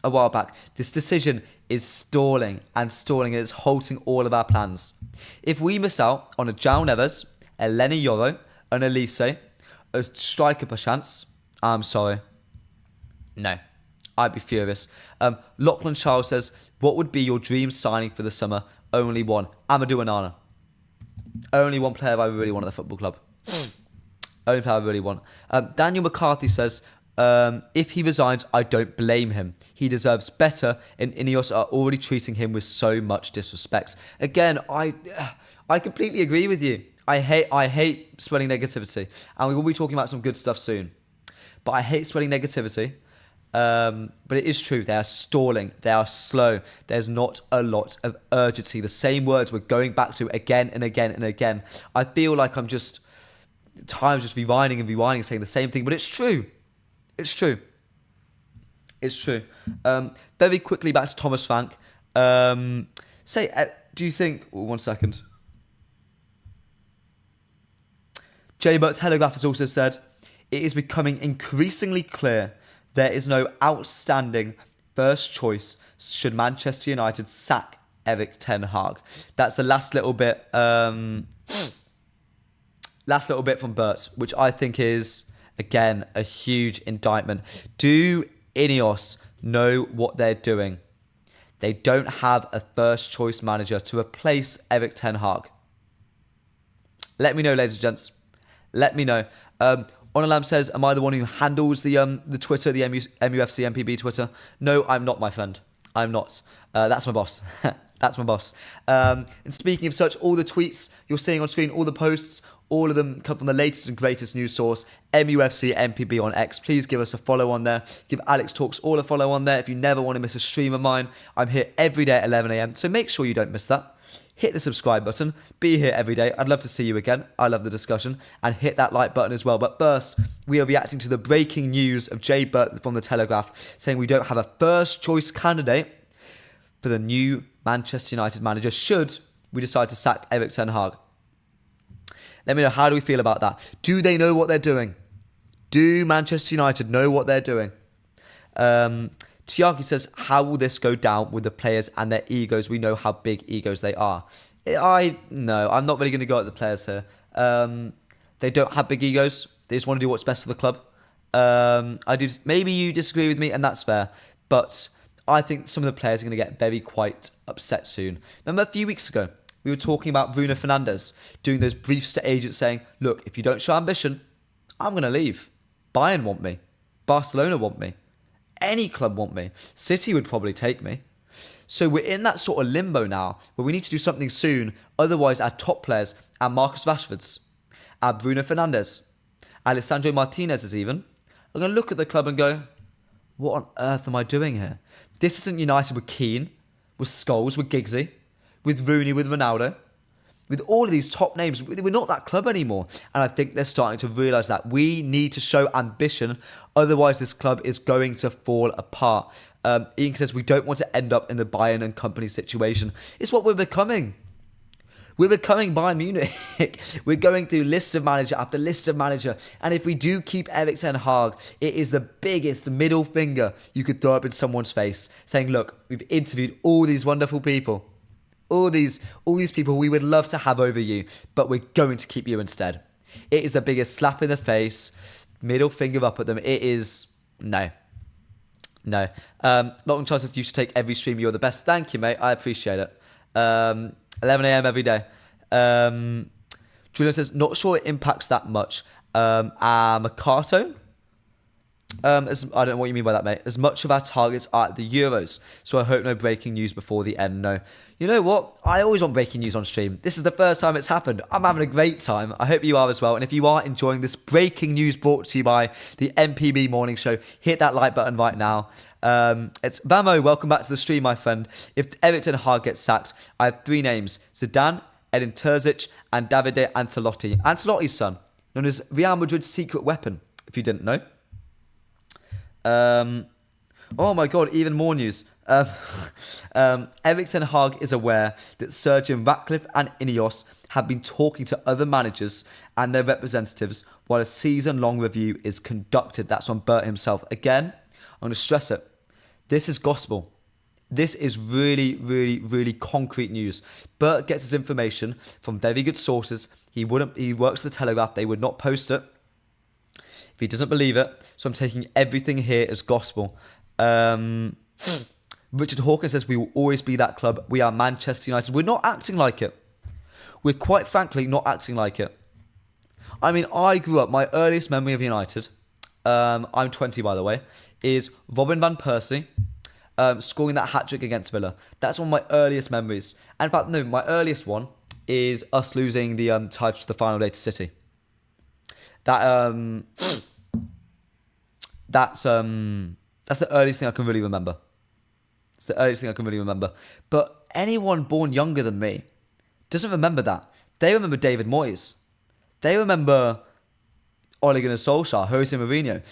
a while back. This decision is stalling and it's halting all of our plans. If we miss out on a João Neves, a Lenny Yoro, an Elise, a striker perchance, I'm sorry. No, I'd be furious. Lachlan Charles says, what would be your dream signing for the summer? Only one. Amadou Onana. Only one player I really want at the football club. Only player I really want. Daniel McCarthy says, if he resigns, I don't blame him. He deserves better, and Ineos are already treating him with so much disrespect. Again, I completely agree with you. I hate spreading negativity, and we will be talking about some good stuff soon. But I hate spreading negativity. But it is true. They are stalling. They are slow. There's not a lot of urgency. The same words we're going back to again and again and again. I feel like I'm just rewinding and rewinding, saying the same thing. But it's true. It's true. It's true. Very quickly back to Thomas Frank. Do you think... Oh, 1 second. But Telegraph has also said, it is becoming increasingly clear there is no outstanding first choice should Manchester United sack Erik ten Hag. That's the last little bit from Bert, which I think is, again, a huge indictment. Do Ineos know what they're doing? They don't have a first choice manager to replace Erik ten Hag. Let me know, ladies and gents. Let me know. Onalam says, am I the one who handles the Twitter, the MUFC MPB Twitter? No, I'm not, my friend. I'm not. That's my boss. That's my boss. And speaking of such, all the tweets you're seeing on screen, all the posts, all of them come from the latest and greatest news source, MUFC MPB on X. Please give us a follow on there. Give Alex Talks all a follow on there. If you never want to miss a stream of mine, I'm here every day at 11 a.m. So make sure you don't miss that. Hit the subscribe button. Be here every day. I'd love to see you again. I love the discussion. And hit that like button as well. But first, we are reacting to the breaking news of Jay Burt from the Telegraph saying we don't have a first choice candidate for the new Manchester United manager should we decide to sack Erik ten Hag. Let me know, how do we feel about that? Do they know what they're doing? Do Manchester United know what they're doing? Tiaki says, how will this go down with the players and their egos? We know how big egos they are. I'm not really going to go at the players here. They don't have big egos. They just want to do what's best for the club. Maybe you disagree with me, and that's fair. But I think some of the players are going to get quite upset soon. Remember a few weeks ago, we were talking about Bruno Fernandes doing those briefs to agents saying, look, if you don't show ambition, I'm going to leave. Bayern want me. Barcelona want me. Any club want me. City would probably take me. So we're in that sort of limbo now where we need to do something soon. Otherwise, our top players, our Marcus Rashfords, our Bruno Fernandes, Alessandro Martinez even, are going to look at the club and go, what on earth am I doing here? This isn't United with Keane, with Scholes, with Giggsy, with Rooney, with Ronaldo. With all of these top names, we're not that club anymore. And I think they're starting to realise that we need to show ambition. Otherwise, this club is going to fall apart. Ian says we don't want to end up in the Bayern and company situation. It's what we're becoming. We're becoming Bayern Munich. We're going through list of manager after list of manager. And if we do keep Erik ten Hag, it is the biggest middle finger you could throw up in someone's face, saying, look, we've interviewed all these wonderful people. All these people we would love to have over you, but we're going to keep you instead. It is the biggest slap in the face, middle finger up at them. It is, no. Lachlan Charles says you should take every stream. You're the best. Thank you, mate. I appreciate it. 11 a.m. every day. Julian says, not sure it impacts that much. Mercato? I don't know what you mean by that, mate. As much of our targets are at the Euros, so I hope no breaking news before the end. No. You know what? I always want breaking news on stream. This is the first time it's happened. I'm having a great time. I hope you are as well. And if you are enjoying this breaking news brought to you by the MPB Morning Show, hit that like button right now. It's Vamo. Welcome back to the stream, my friend. If Erik ten Hag gets sacked, I have 3 names: Zidane, Edin Terzic, and Davide Ancelotti. Ancelotti's son, known as Real Madrid's secret weapon, if you didn't know. Oh my god, even more news. Erik ten Hag is aware that Sir Jim Ratcliffe and Ineos have been talking to other managers and their representatives while a season-long review is conducted. That's on Bert himself. Again, I'm going to stress it. This is gospel. This is really, really, really concrete news. Bert gets his information from very good sources. He works for the Telegraph. They would not post it if he doesn't believe it. So I'm taking everything here as gospel. Richard Hawkins says, we will always be that club. We are Manchester United. We're not acting like it. We're quite frankly not acting like it. I mean, I grew up, my earliest memory of United, I'm 20 by the way, is Robin van Persie scoring that hat-trick against Villa. That's one of my earliest memories. And in fact, no, my earliest one is us losing the title to the final day to City. That's the earliest thing I can really remember. It's the earliest thing I can really remember. But anyone born younger than me doesn't remember that. They remember David Moyes. They remember Ole Gunnar Solskjaer, Jose Mourinho.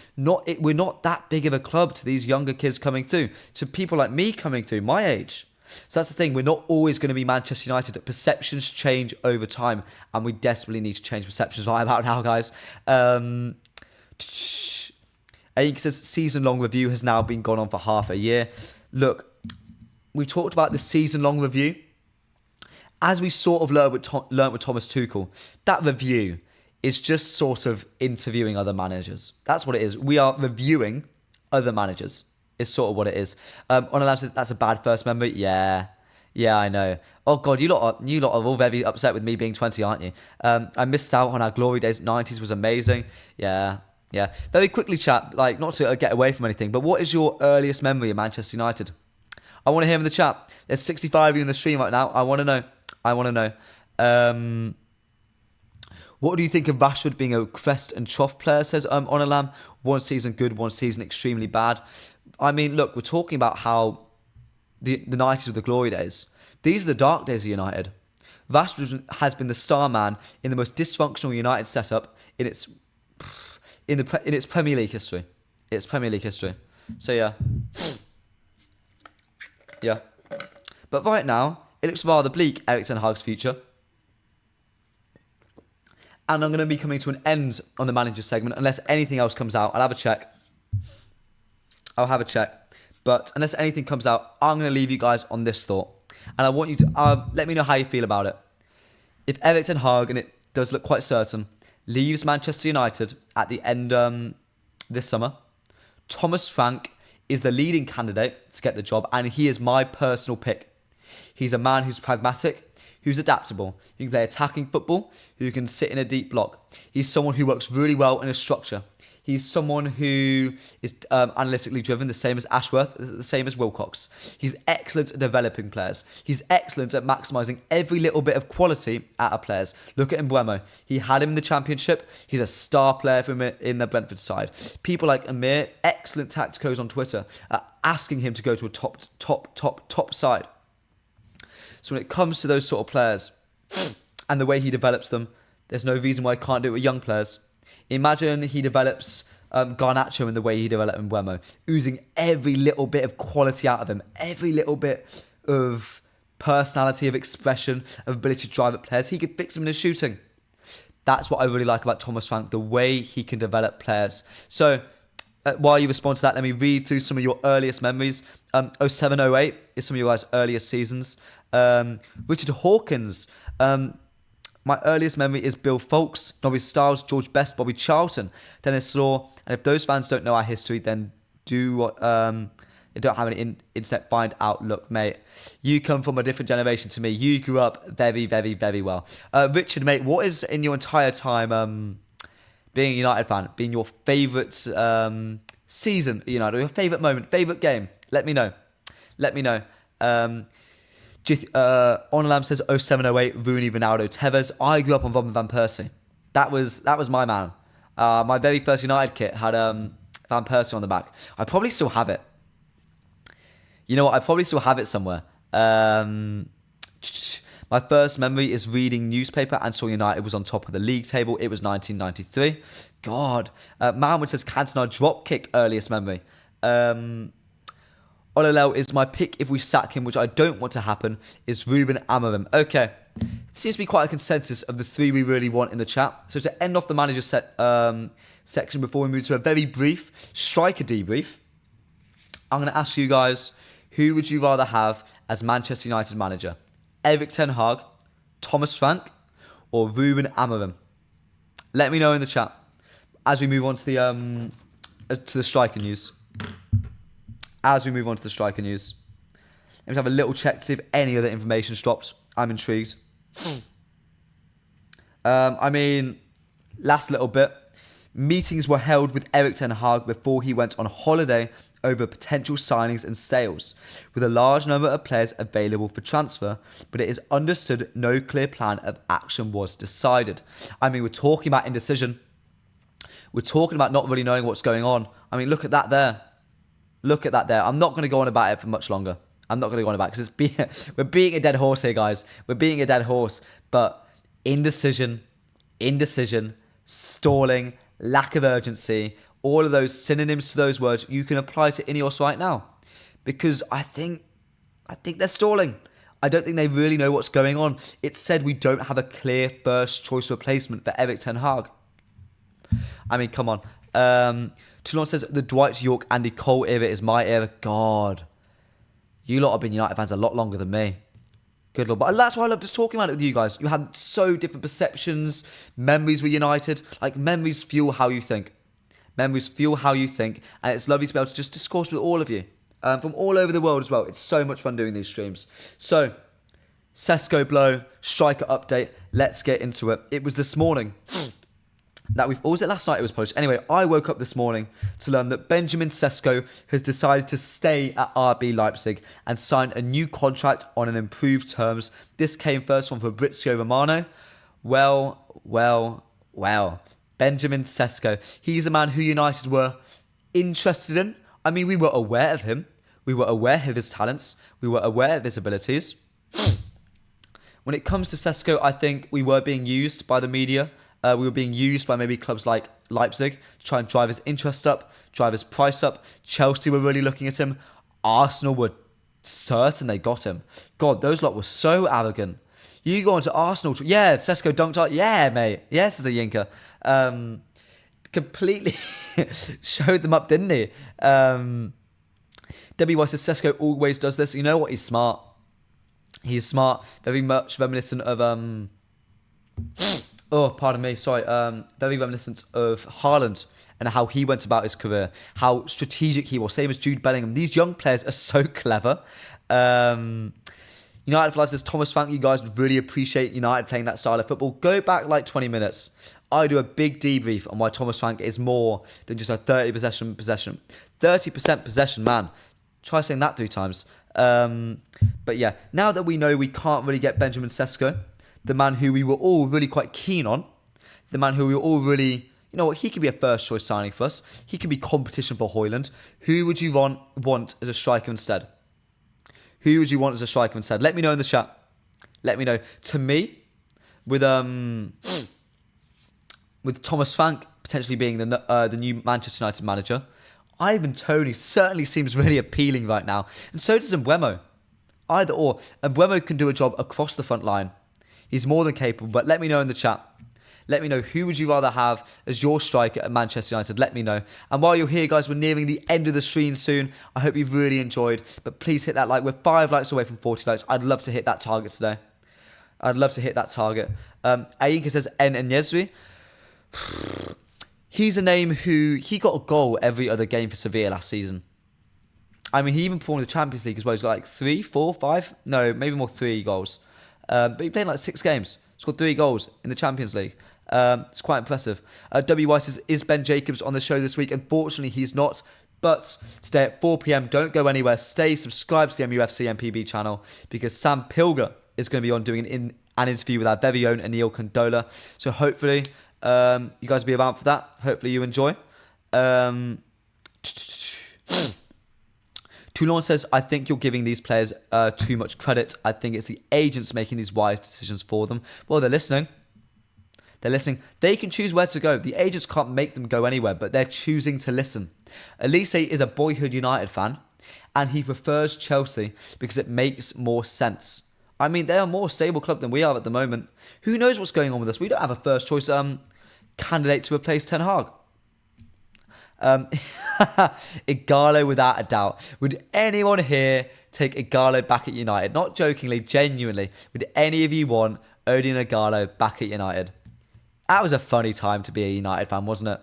We're not that big of a club to these younger kids coming through, to people like me coming through, my age. So that's the thing. We're not always going to be Manchester United. Perceptions change over time, and we desperately need to change perceptions right about now, guys. Aik says, season-long review has now been gone on for half a year. Look, we talked about the season-long review. As we sort of learned with Thomas Tuchel, that review is just sort of interviewing other managers. That's what it is. We are reviewing other managers, is sort of what it is. Onalam says, that's a bad first memory. Yeah, I know. Oh, God, you lot are all very upset with me being 20, aren't you? I missed out on our glory days. 90s was amazing. Yeah. Very quickly, chat, like not to get away from anything, but what is your earliest memory of Manchester United? I want to hear in the chat. There's 65 of you in the stream right now. I want to know. What do you think of Rashford being a crest and trough player, says Onalam. One season good, one season extremely bad. I mean, look, we're talking about how the 90s were the glory days. These are the dark days of United. Rashford has been the star man in the most dysfunctional United setup in its Premier League history. So yeah. But right now, it looks rather bleak, Erik ten Hag's future. And I'm going to be coming to an end on the manager segment unless anything else comes out. I'll have a check. But unless anything comes out, I'm going to leave you guys on this thought. And I want you to let me know how you feel about it. If Erik ten Hag, and it does look quite certain, leaves Manchester United at the end this summer, Thomas Frank is the leading candidate to get the job, and he is my personal pick. He's a man who's pragmatic, who's adaptable, who can play attacking football, who can sit in a deep block. He's someone who works really well in a structure. He's someone who is analytically driven, the same as Ashworth, the same as Wilcox. He's excellent at developing players. He's excellent at maximising every little bit of quality out of players. Look at Mbeumo. He had him in the Championship. He's a star player for him in the Brentford side. People like Amir, excellent tacticos on Twitter, are asking him to go to a top side. So when it comes to those sort of players and the way he develops them, there's no reason why he can't do it with young players. Imagine he develops Garnacho in the way he developed Mbeumo, oozing every little bit of quality out of him, every little bit of personality, of expression, of ability to drive at players. He could fix them in his shooting. That's what I really like about Thomas Frank, the way he can develop players. So while you respond to that, let me read through some of your earliest memories. 07-08 is some of your guys' earliest seasons. Richard Hawkins, my earliest memory is Bill Foulkes, Nobby Stiles, George Best, Bobby Charlton, Dennis Law. And if those fans don't know our history, then they don't have any internet, find out. Look, mate, you come from a different generation to me. You grew up very, very, very well. Richard, mate, what is in your entire time being a United fan, being your favourite season, United, or your favourite moment, favourite game? Let me know. Onalam says 07-08, Rooney, Ronaldo, Tevez. I grew up on Robin van Persie. That was my man. My very first United kit had Van Persie on the back. I probably still have it. You know what? I probably still have it somewhere. My first memory is reading newspaper and saw United was on top of the league table. It was 1993. God. Mohammed says Cantona drop kick, earliest memory. Ololel is my pick if we sack him, which I don't want to happen, is Ruben Amorim. Okay. It seems to be quite a consensus of the three we really want in the chat. So to end off the manager section before we move to a very brief striker debrief, I'm going to ask you guys, who would you rather have as Manchester United manager? Erik ten Hag, Thomas Frank, or Ruben Amorim? Let me know in the chat as we move on to the striker news. Let me just have a little check to see if any other information's dropped. I'm intrigued. Last little bit. Meetings were held with Erik ten Hag before he went on holiday over potential signings and sales, with a large number of players available for transfer, but it is understood no clear plan of action was decided. We're talking about indecision. We're talking about not really knowing what's going on. Look at that there. I'm not going to go on about it for much longer. Because we're beating a dead horse here, guys. We're beating a dead horse. But indecision, stalling, lack of urgency, all of those synonyms to those words, you can apply to Ineos right now. Because I think they're stalling. I don't think they really know what's going on. It's said we don't have a clear first choice replacement for Erik ten Hag. Come on. Toulon says the Dwight York, Andy Cole era is my era. God. You lot have been United fans a lot longer than me. Good Lord. But that's why I love just talking about it with you guys. You had so different perceptions, memories with United. Memories fuel how you think. And it's lovely to be able to just discourse with all of you. From all over the world as well. It's so much fun doing these streams. So, Sesko blow, striker update. Let's get into it. It was this morning or was it last night it was published? Anyway, I woke up this morning to learn that Benjamin Sesko has decided to stay at RB Leipzig and sign a new contract on an improved terms. This came first from Fabrizio Romano. Well. Benjamin Sesko. He's a man who United were interested in. We were aware of him. We were aware of his talents. We were aware of his abilities. When it comes to Sesko, I think we were being used by the media. We were being used by maybe clubs like Leipzig to try and drive his interest up, drive his price up. Chelsea were really looking at him. Arsenal were certain they got him. God, those lot were so arrogant. You go on to Arsenal. Yeah, Sesko dunked. Yeah, mate. Yes, as a yinker. Completely showed them up, didn't he? Debbie White says Sesko always does this. You know what? He's smart. Very much reminiscent of very reminiscent of Haaland and how he went about his career, how strategic he was. Same as Jude Bellingham. These young players are so clever. United for Life says Thomas Frank, you guys would really appreciate United playing that style of football. Go back 20 minutes. I do a big debrief on why Thomas Frank is more than just a 30% possession, man. Try saying that 3 times. But yeah, now that we know we can't really get Benjamin Sesko, the man who we were all really quite keen on, the man who we were all really, he could be a first choice signing for us. He could be competition for Højlund. Who would you want as a striker instead? Let me know in the chat. Let me know. To me, with Thomas Frank potentially being the new Manchester United manager, Ivan Toney certainly seems really appealing right now. And so does Mbeumo. Either or. Mbeumo can do a job across the front line. He's more than capable, but let me know in the chat. Let me know who would you rather have as your striker at Manchester United. Let me know. And while you're here, guys, we're nearing the end of the stream soon. I hope you've really enjoyed. But please hit that like. We're 5 likes away from 40 likes. I'd love to hit that target today. Aika says En Enyesri. He's a name he got a goal every other game for Sevilla last season. He even performed in the Champions League as well. He's got 3, 4, 5. No, maybe more 3 goals. But he played 6 games. Scored 3 goals in the Champions League. It's quite impressive. W. says, is Ben Jacobs on the show this week? Unfortunately, he's not. But today at 4 p.m, don't go anywhere. Stay subscribed to the MUFC MPB channel because Sam Pilger is going to be on doing an interview with our very own Anil Condola. So hopefully you guys will be around for that. Hopefully you enjoy. Toulon says, I think you're giving these players too much credit. I think it's the agents making these wise decisions for them. Well, they're listening. They can choose where to go. The agents can't make them go anywhere, but they're choosing to listen. Elise is a boyhood United fan, and he prefers Chelsea because it makes more sense. They're a more stable club than we are at the moment. Who knows what's going on with us? We don't have a first choice candidate to replace Ten Hag. Igalo without a doubt. Would anyone here take Igalo back at United? Not jokingly, genuinely. Would any of you want Odion Igalo back at United? That was a funny time to be a United fan, wasn't it?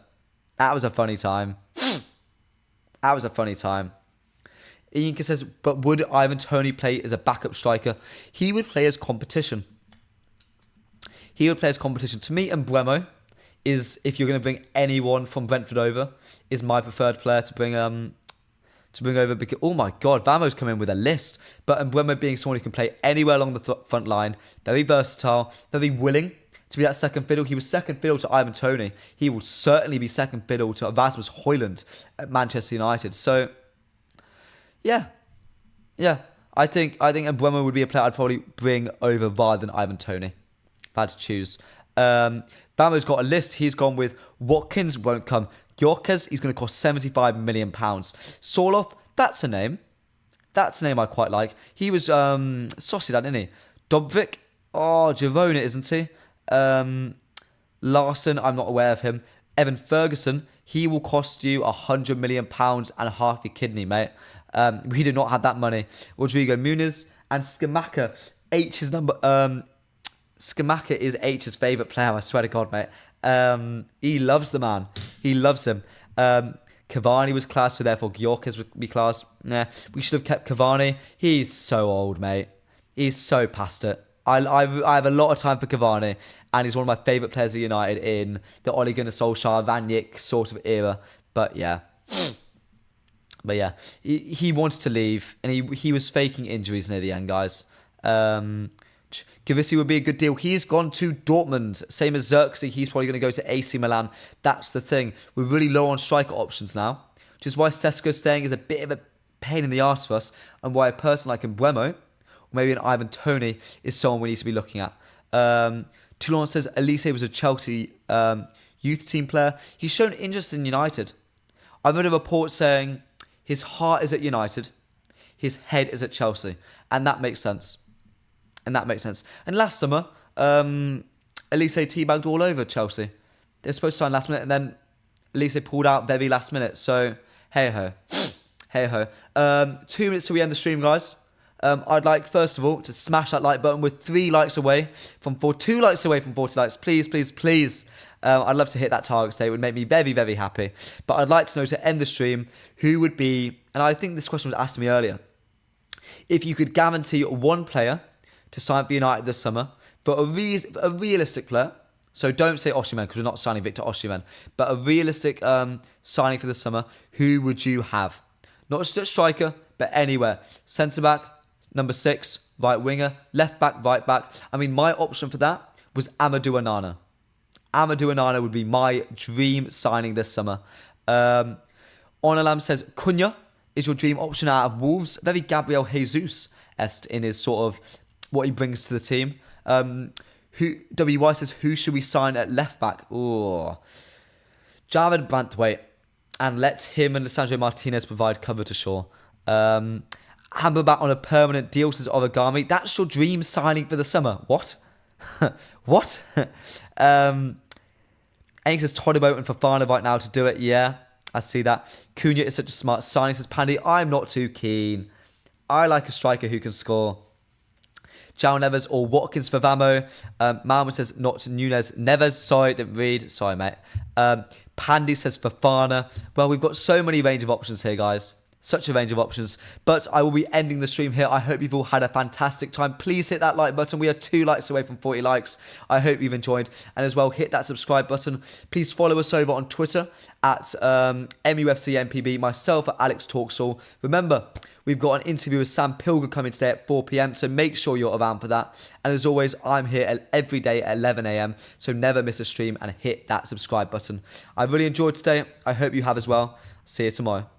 That was a funny time. That was a funny time. Ian says, but would Ivan Toney play as a backup striker? He would play as competition. He would play as competition. To me, Mbeumo is, if you're going to bring anyone from Brentford over, is my preferred player to bring over. Because, oh my God, Vamo's come in with a list. But Mbeumo being someone who can play anywhere along the front line, very versatile, very willing to be that second fiddle. He was second fiddle to Ivan Toney. He will certainly be second fiddle to Rasmus Højlund at Manchester United. So, yeah. I think Mbeumo would be a player I'd probably bring over rather than Ivan Toney, if I had to choose. Vamo's got a list. He's gone with Watkins won't come. Gyökeres, he's going to cost £75 million. Sorloth, that's a name. That's a name I quite like. He was Sociedad, isn't he? Dobvik, Girona, isn't he? Larson, I'm not aware of him. Evan Ferguson, he will cost you £100 million and half your kidney, mate. We do not have that money. Rodrigo Muniz and Scamacca. Scamacca is H's favourite player, I swear to God, mate. He loves the man. He loves him. Cavani was class, so therefore Gyökeres would be class. Nah, we should have kept Cavani. He's so old, mate. He's so past it. I have a lot of time for Cavani, and he's one of my favourite players at United in the Ole Gunnar Solskjaer, Van Dijk sort of era. But yeah, he wanted to leave, and he was faking injuries near the end, guys. Gavisi would be a good deal. He's gone to Dortmund, same as Xerxes. He's probably going to go to AC Milan. That's the thing. We're really low on striker options now, which is why Sesko staying is a bit of a pain in the arse for us, and why a person like Mbeumo, or maybe an Ivan Toney, is someone we need to be looking at. Toulon says Elise was a Chelsea youth team player. He's shown interest in United. I've heard a report saying his heart is at United, his head is at Chelsea, and that makes sense. And last summer, Elise teabagged all over Chelsea. They were supposed to sign last minute, and then Elise pulled out very last minute. So, hey-ho. 2 minutes till we end the stream, guys. I'd like, first of all, to smash that like button. We're 2 likes away from 40 likes. Please. I'd love to hit that target today. It would make me very, very happy. But I'd like to know, to end the stream, who would be, and I think this question was asked to me earlier, if you could guarantee one player to sign for United this summer, for a realistic player, so don't say Osimhen, because we're not signing Victor Osimhen, but a realistic signing for the summer, who would you have? Not just at striker, but anywhere. Centre-back, number 6, right winger, left-back, right-back. I mean, my option for that was Amadou Onana. Amadou Onana would be my dream signing this summer. Onalam says, Cunha is your dream option out of Wolves. Very Gabriel Jesus-esque in his sort of what he brings to the team. WY says, who should we sign at left-back? Oh, Jared Branthwaite. And let him and Lissandro Martinez provide cover to Shaw. Amrabat on a permanent deal, says Origami. That's your dream signing for the summer. What? What? Eng says Todibo and Fofana right now to do it. Yeah, I see that. Cunha is such a smart signing, says Pandy. I'm not too keen. I like a striker who can score. Jao Neves or Watkins for Vamo. Malmo says not Nunez. Neves, sorry, didn't read. Sorry, mate. Pandy says Fofana. Well, we've got so many range of options here, guys. Such a range of options. But I will be ending the stream here. I hope you've all had a fantastic time. Please hit that like button. We are 2 likes away from 40 likes. I hope you've enjoyed. And as well, hit that subscribe button. Please follow us over on Twitter at MUFCMPB. Myself at Alex Talksall. Remember, we've got an interview with Sam Pilger coming today at 4 p.m. So make sure you're around for that. And as always, I'm here every day at 11 a.m. So never miss a stream and hit that subscribe button. I really enjoyed today. I hope you have as well. See you tomorrow.